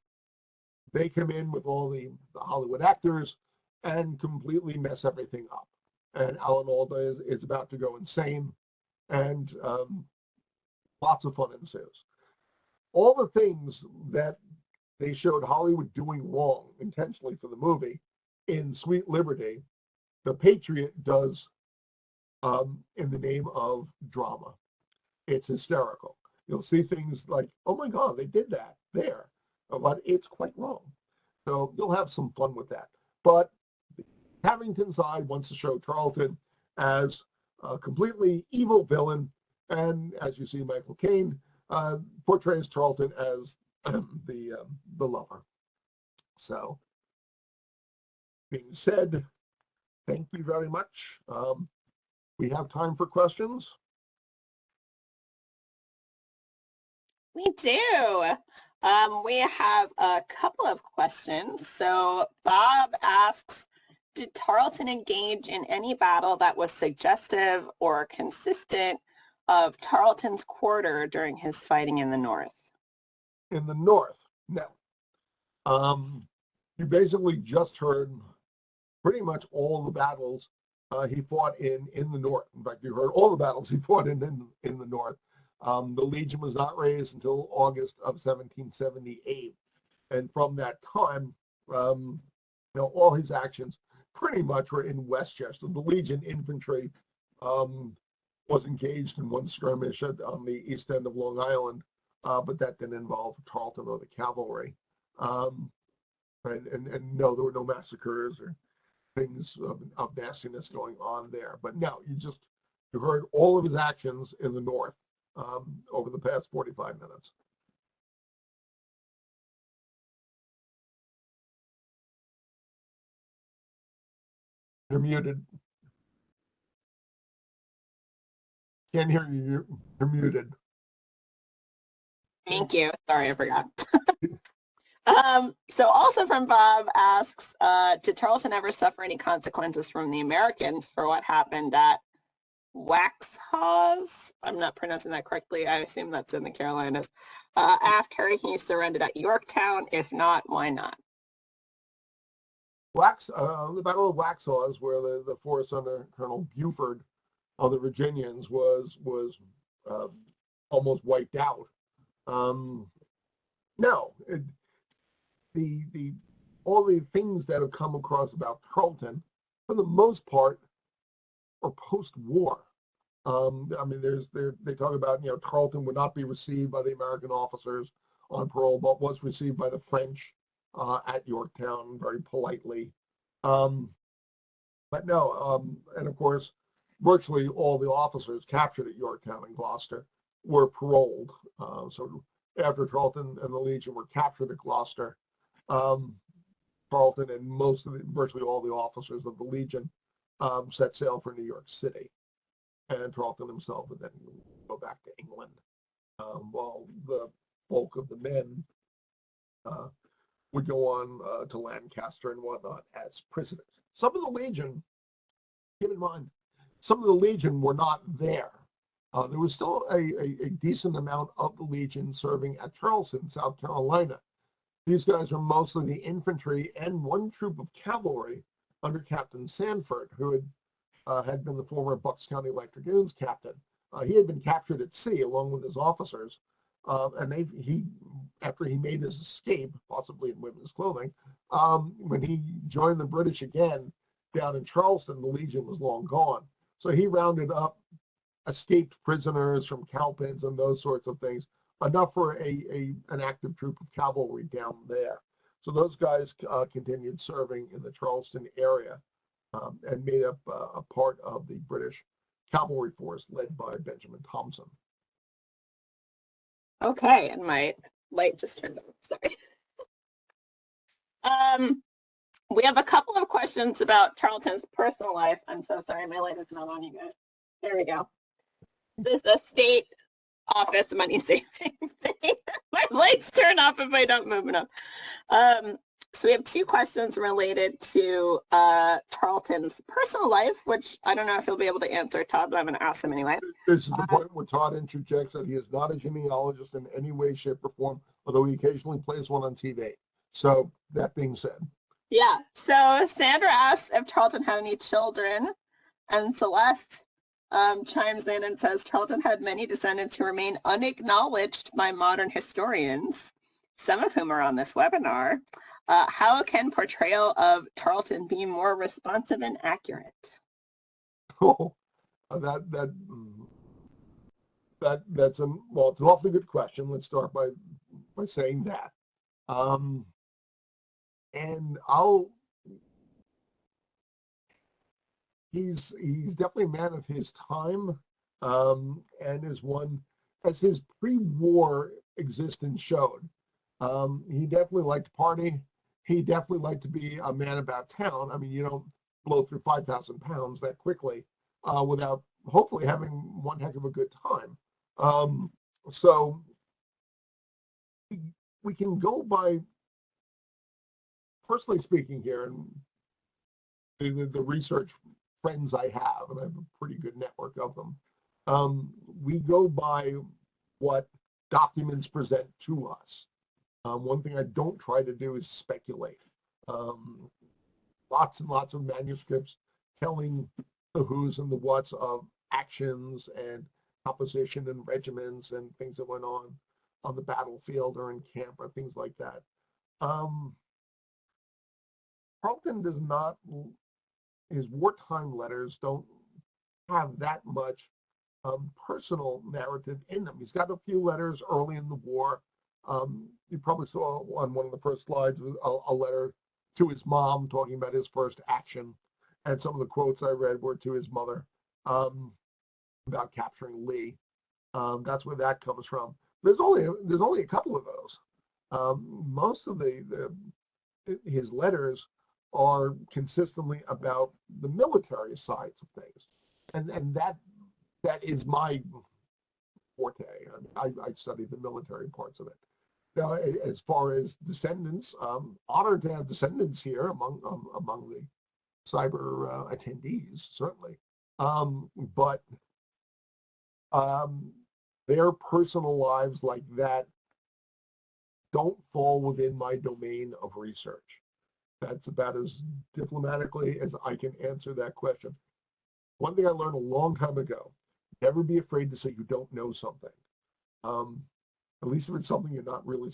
They come in with all the Hollywood actors and completely mess everything up. and Alan Alda is about to go insane, and lots of fun ensues. All the things that they showed Hollywood doing wrong intentionally for the movie in Sweet Liberty, The Patriot does in the name of drama. It's hysterical. You'll see things like, oh my God, they did that there, but it's quite wrong. So you'll have some fun with that. But Paddington side wants to show Tarleton as a completely evil villain, and as you see, Michael Caine portrays Tarleton as the lover. So, being said, thank you very much. We have time for questions.
We do. We have a couple of questions. So Bob asks, did Tarleton engage in any battle that was suggestive or consistent of Tarleton's quarter during his fighting in the North?
In the North, no. You basically just heard pretty much all the battles he fought in the North. In fact, you heard all the battles he fought in the North. The Legion was not raised until August of 1778. And from that time, all his actions pretty much were in Westchester. The Legion infantry was engaged in one skirmish on the east end of Long Island, but that didn't involve Tarleton or the cavalry. And no, there were no massacres or things of nastiness going on there. But no, you heard all of his actions in the North over the past 45 minutes. You're muted. Can't hear you. You're muted.
Thank you. Sorry, I forgot. So also from Bob asks, did Tarleton ever suffer any consequences from the Americans for what happened at Waxhaws? I'm not pronouncing that correctly. I assume that's in the Carolinas. After he surrendered at Yorktown. If not, why not?
The Battle of Waxhaws, where the force under Colonel Buford of the Virginians was almost wiped out. No, all the things that have come across about Tarleton, for the most part, are post-war. They talk about Tarleton would not be received by the American officers on parole, but was received by the French at Yorktown very politely. But no, and of course, virtually all the officers captured at Yorktown and Gloucester were paroled. So after Tarleton and the Legion were captured at Gloucester, Tarleton and virtually all the officers of the Legion set sail for New York City. And Tarleton himself would then go back to England, while the bulk of the men would go on to Lancaster and whatnot as prisoners. Some of the Legion, keep in mind, some of the Legion were not there. There was still a decent amount of the Legion serving at Charleston, South Carolina. These guys were mostly the infantry and one troop of cavalry under Captain Sanford, who had been the former Bucks County Light Dragoons captain. He had been captured at sea along with his officers, and after he made his escape, possibly in women's clothing, when he joined the British again down in Charleston, the Legion was long gone. So he rounded up escaped prisoners from Cowpens and those sorts of things, enough for an active troop of cavalry down there. So those guys continued serving in the Charleston area and made up a part of the British cavalry force led by Benjamin Thompson.
Okay, and my light just turned on. Sorry. We have a couple of questions about Tarleton's personal life. I'm so sorry, my light is not on, you guys. There we go. This is a state office money saving thing. My lights turn off if I don't move enough. So we have two questions related to Tarleton's personal life, which I don't know if he'll be able to answer, Todd, but I'm going to ask him anyway.
This is the point where Todd interjects that he is not a genealogist in any way, shape, or form, although he occasionally plays one on TV. So that being said.
Yeah. So Sandra asks if Tarleton had any children. And Celeste chimes in and says, Tarleton had many descendants who remain unacknowledged by modern historians, some of whom are on this webinar. How can portrayal of Tarleton be more responsive and accurate?
Oh, that's it's an awfully good question. Let's start by saying that. And he's definitely a man of his time, and is one, as his pre-war existence showed. He definitely liked to party. He definitely liked to be a man about town. I mean, you don't blow through 5,000 pounds that quickly without hopefully having one heck of a good time. So we can go by, personally speaking here, and the research friends I have, and I have a pretty good network of them, we go by what documents present to us. One thing I don't try to do is speculate. Lots and lots of manuscripts telling the who's and the what's of actions and composition and regiments and things that went on the battlefield or in camp or things like that. Tarleton does not, his wartime letters don't have that much personal narrative in them. He's got a few letters early in the war. You probably saw on one of the first slides a letter to his mom talking about his first action, and some of the quotes I read were to his mother about capturing Lee. That's where that comes from. There's only a couple of those. Most of his letters are consistently about the military sides of things, and that is my forte. I studied the military parts of it. Now, as far as descendants, honored to have descendants here among the cyber attendees, certainly. But their personal lives like that don't fall within my domain of research. That's about as diplomatically as I can answer that question. One thing I learned a long time ago: never be afraid to say you don't know something. At least if it's something you're not really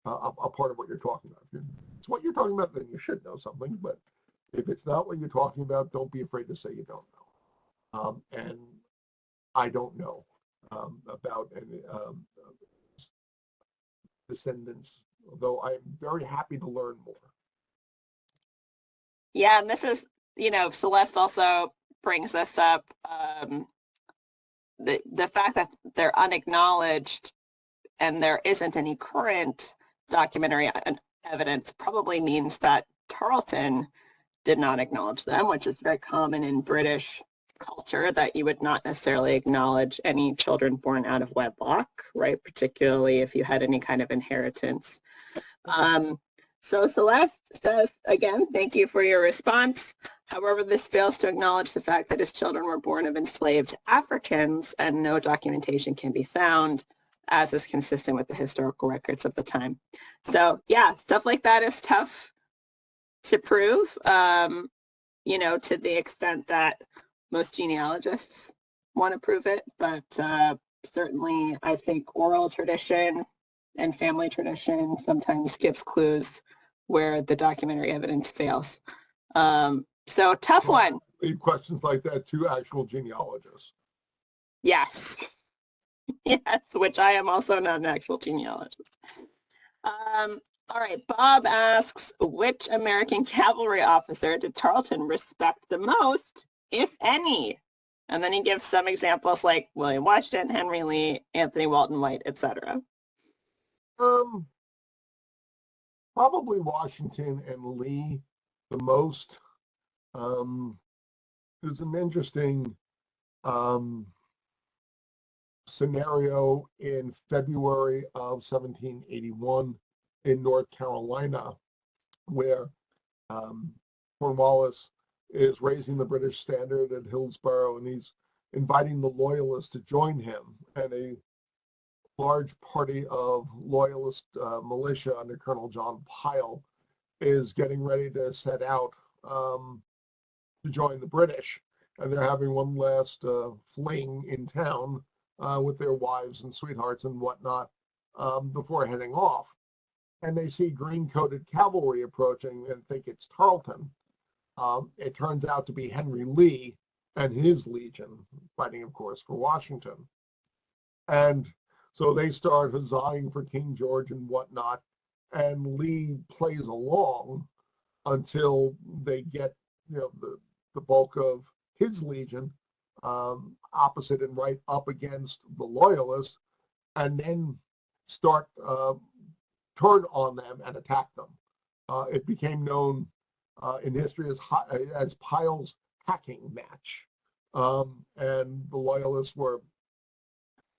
a part of what you're talking about. If it's what you're talking about, then you should know something. But if it's not what you're talking about, don't be afraid to say you don't know. And I don't know about any descendants, although I'm very happy to learn more.
Yeah, and this is, Celeste also brings this up. The fact that they're unacknowledged and there isn't any current documentary evidence probably means that Tarleton did not acknowledge them, which is very common in British culture, that you would not necessarily acknowledge any children born out of wedlock, right? Particularly if you had any kind of inheritance. So Celeste says, again, thank you for your response. However, this fails to acknowledge the fact that his children were born of enslaved Africans and no documentation can be found, as is consistent with the historical records of the time. So yeah, stuff like that is tough to prove, to the extent that most genealogists want to prove it. But certainly I think oral tradition and family tradition sometimes gives clues where the documentary evidence fails. So tough one.
Leave questions like that to actual genealogists.
Yes. Yes, which I am also not an actual genealogist. All right, Bob asks, which American cavalry officer did Tarleton respect the most, if any? And then he gives some examples like William Washington, Henry Lee, Anthony Walton White, etc.
Probably Washington and Lee the most. There's an interesting scenario in February of 1781 in North Carolina, where Cornwallis is raising the British standard at Hillsborough, and he's inviting the Loyalists to join him, and a large party of Loyalist militia under Colonel John Pyle is getting ready to set out to join the British, and they're having one last fling in town with their wives and sweethearts and whatnot before heading off. And they see green-coated cavalry approaching and think it's Tarleton. It turns out to be Henry Lee and his legion, fighting, of course, for Washington. And so they start huzzahing for King George and whatnot, and Lee plays along until they get, the bulk of his legion opposite and right up against the Loyalists, and then start turn on them and attack them. It became known in history as Pyle's hacking match, and the Loyalists were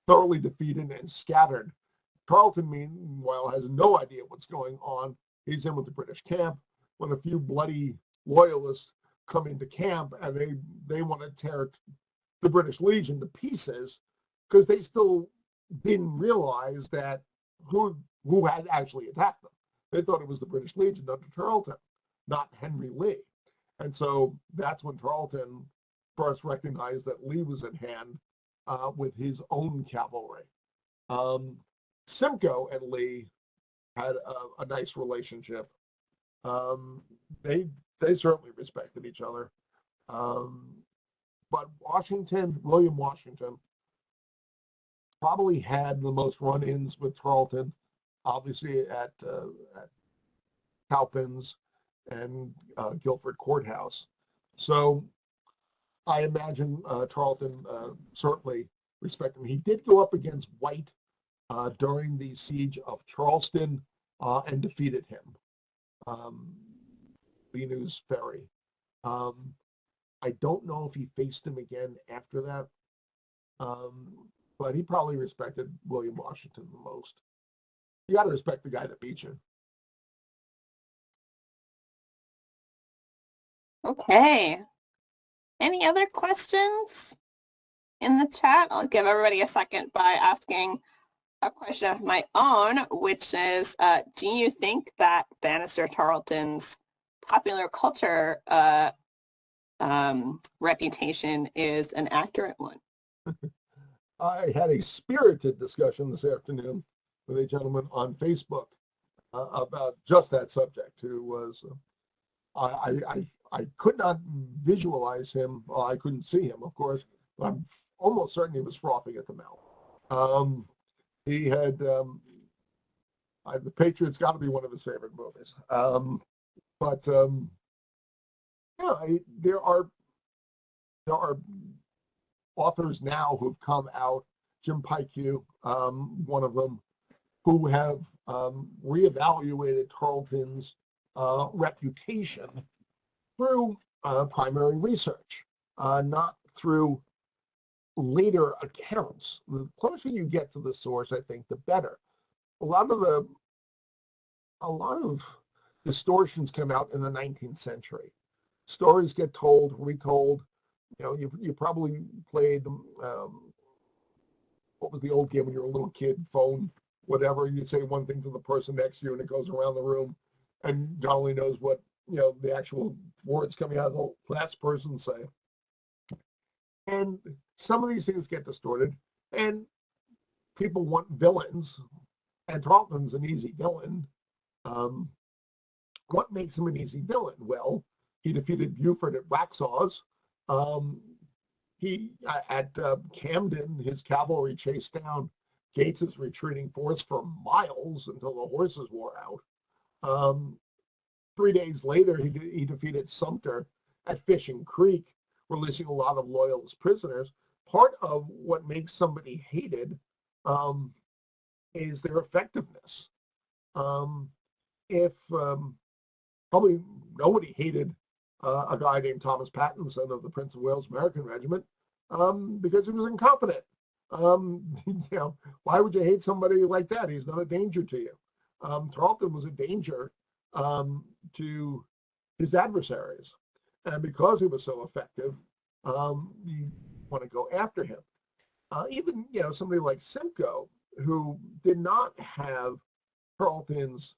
thoroughly defeated and scattered. Tarleton, meanwhile, has no idea what's going on. He's in with the British camp when a few bloody Loyalists come into camp, and they want to tear the British Legion to pieces because they still didn't realize that who had actually attacked them. They thought it was the British Legion under Tarleton, not Henry Lee. And so that's when Tarleton first recognized that Lee was at hand with his own cavalry. Simcoe and Lee had a nice relationship. They certainly respected each other. But William Washington, probably had the most run-ins with Tarleton, obviously at Cowpens and Guilford Courthouse. So I imagine Tarleton certainly respected him. He did go up against White during the siege of Charleston and defeated him. Linus Ferry. I don't know if he faced him again after that, but he probably respected William Washington the most. You got to respect the guy that beat you.
Okay. Any other questions in the chat? I'll give everybody a second by asking a question of my own, which is, do you think that Banastre Tarleton's popular culture reputation is an accurate one?
I had a spirited discussion this afternoon with a gentleman on Facebook about just that subject, who was, I could not visualize him. Well, I couldn't see him, of course, but I'm almost certain he was frothing at the mouth. He had, The Patriot's got to be one of his favorite movies. There are authors now who've come out, Jim Pike, one of them, who have reevaluated Tarleton's reputation through primary research, not through later accounts. The closer you get to the source, I think, the better. A lot of distortions come out in the 19th century. Stories get told, retold. You probably played, what was the old game when you were a little kid, phone, whatever. You'd say one thing to the person next to you and it goes around the room, and John only knows what, the actual words coming out of the last person say. And some of these things get distorted, and people want villains, and Tarleton's an easy villain. What makes him an easy villain? Well, he defeated Buford at Waxhaws. At Camden, his cavalry chased down Gates's retreating force for miles until the horses wore out. 3 days later, he defeated Sumter at Fishing Creek, releasing a lot of Loyalist prisoners. Part of what makes somebody hated is their effectiveness. Probably nobody hated a guy named Thomas Pattinson of the Prince of Wales American Regiment because he was incompetent. Why would you hate somebody like that? He's not a danger to you. Tarleton was a danger to his adversaries, and because he was so effective, you want to go after him. Even somebody like Simcoe, who did not have Tarleton's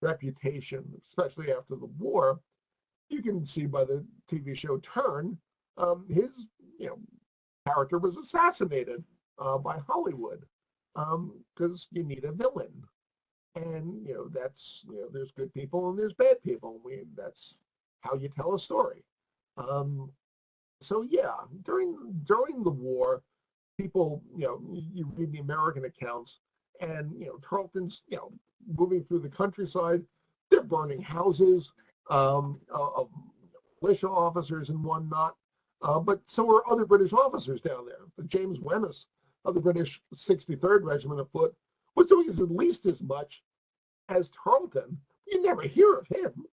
reputation, especially after the war, You can see by the TV show Turn, his character was assassinated by Hollywood because you need a villain, and that's there's good people and there's bad people. That's how you tell a story. So yeah, during the war, people you read the American accounts, and Tarleton's moving through the countryside. They're burning houses of militia officers and whatnot. But so are other British officers down there. The James Wemyss of the British 63rd Regiment of Foot was doing at least as much as Tarleton. You never hear of him.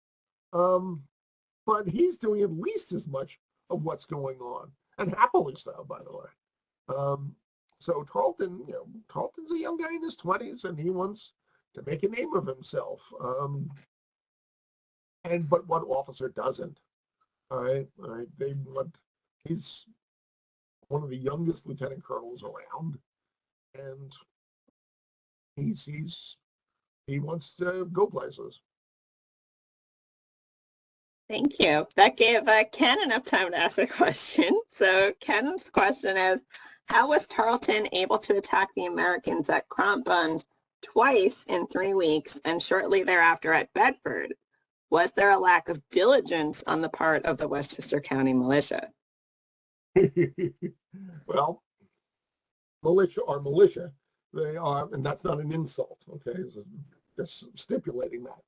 But he's doing at least as much of what's going on, and happily so, by the way. So Tarleton's a young guy in his 20s, and he wants to make a name of himself. But what officer doesn't? All right. He's one of the youngest lieutenant colonels around, and he wants to go places.
Thank you. That gave Ken enough time to ask a question. So Ken's question is, how was Tarleton able to attack the Americans at Crampon twice in 3 weeks and shortly thereafter at Bedford? Was there a lack of diligence on the part of the Westchester County militia?
Well, militia are militia. They are, and that's not an insult, okay? Just stipulating that.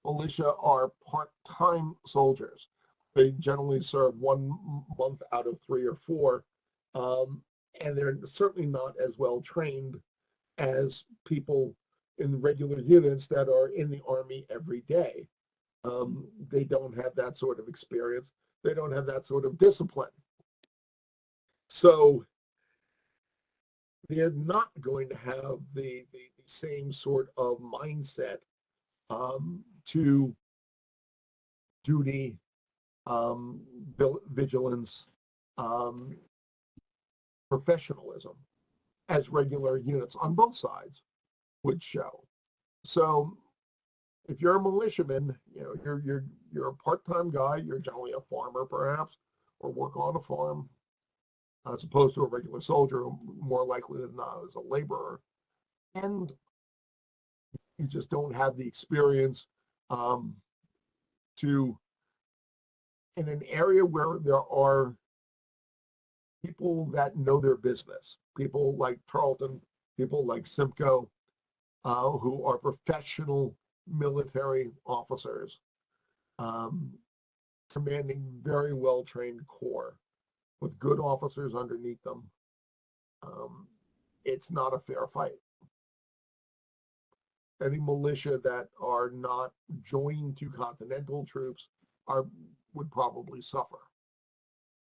Militia are part-time soldiers. They generally serve 1 month out of 3 or 4, and they're certainly not as well trained as people in regular units that are in the Army every day. They don't have that sort of experience. They don't have that sort of discipline. So they're not going to have the same sort of mindset to duty, vigilance, professionalism as regular units on both sides would show. So if you're a militiaman, you're a part-time guy. You're generally a farmer, perhaps, or work on a farm, as opposed to a regular soldier, more likely than not as a laborer. And you just don't have the experience to, in an area where there are people that know their business, people like Tarleton, people like Simcoe, who are professional military officers, commanding very well-trained corps with good officers underneath them. It's not a fair fight. Any militia that are not joined to Continental troops would probably suffer.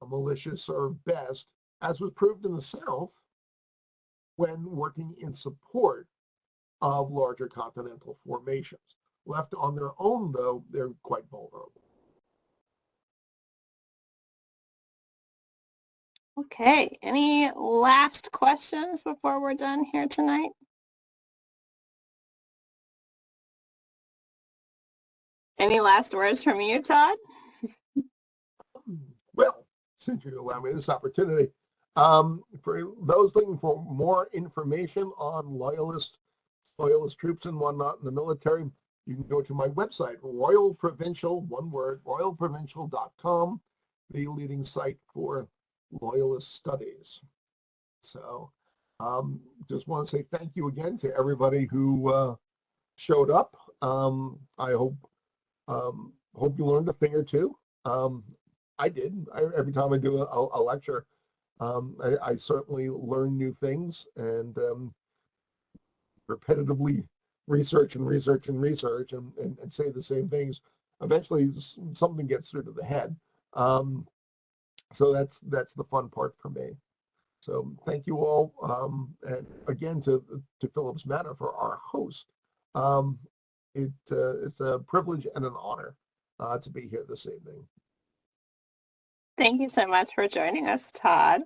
A militia serve best, as was proved in the South, when working in support of larger Continental formations. Left on their own, though, they're quite vulnerable.
Okay, any last questions before we're done here tonight? Any last words from you, Todd?
Well, since you allow me this opportunity, for those looking for more information on loyalist troops and whatnot in the military, you can go to my website, Royal Provincial, one word, royalprovincial.com, the leading site for loyalist studies. So just want to say thank you again to everybody who showed up. I hope you learned a thing or two. I did. Every time I do a lecture, I certainly learn new things and repetitively research and say the same things. Eventually, something gets through to the head. So that's the fun part for me. So thank you all, and again to Phillips Manor for our host. It's a privilege and an honor to be here this evening.
Thank you so much for joining us, Todd.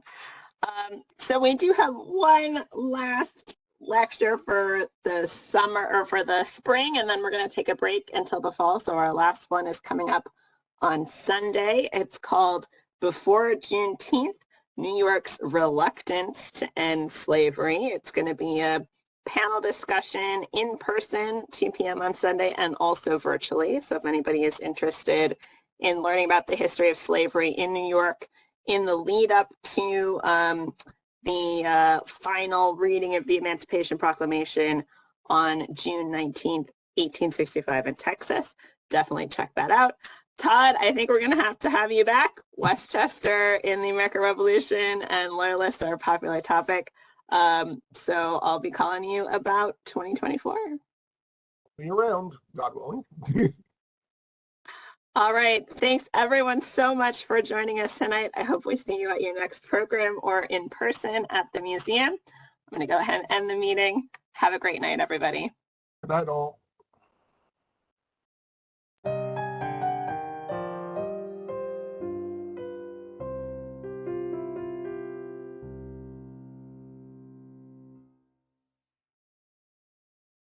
So we do have one last lecture for the summer or for the spring, and then we're going to take a break until the fall. So our last one is coming up on Sunday. It's called Before Juneteenth, New York's Reluctance to End Slavery. It's going to be a panel discussion in person, 2 p.m. on Sunday, and also virtually. So if anybody is interested in learning about the history of slavery in New York in the lead up to the final reading of the Emancipation Proclamation on June 19th, 1865 in Texas, definitely check that out. Todd, I think we're going to have you back. Westchester in the American Revolution and Loyalists are a popular topic. So I'll be calling you about 2024.
Be around, God willing.
All right. Thanks everyone so much for joining us tonight. I hope we see you at your next program or in person at the museum. I'm going to go ahead and end the meeting. Have a great night, everybody.
Good night, all.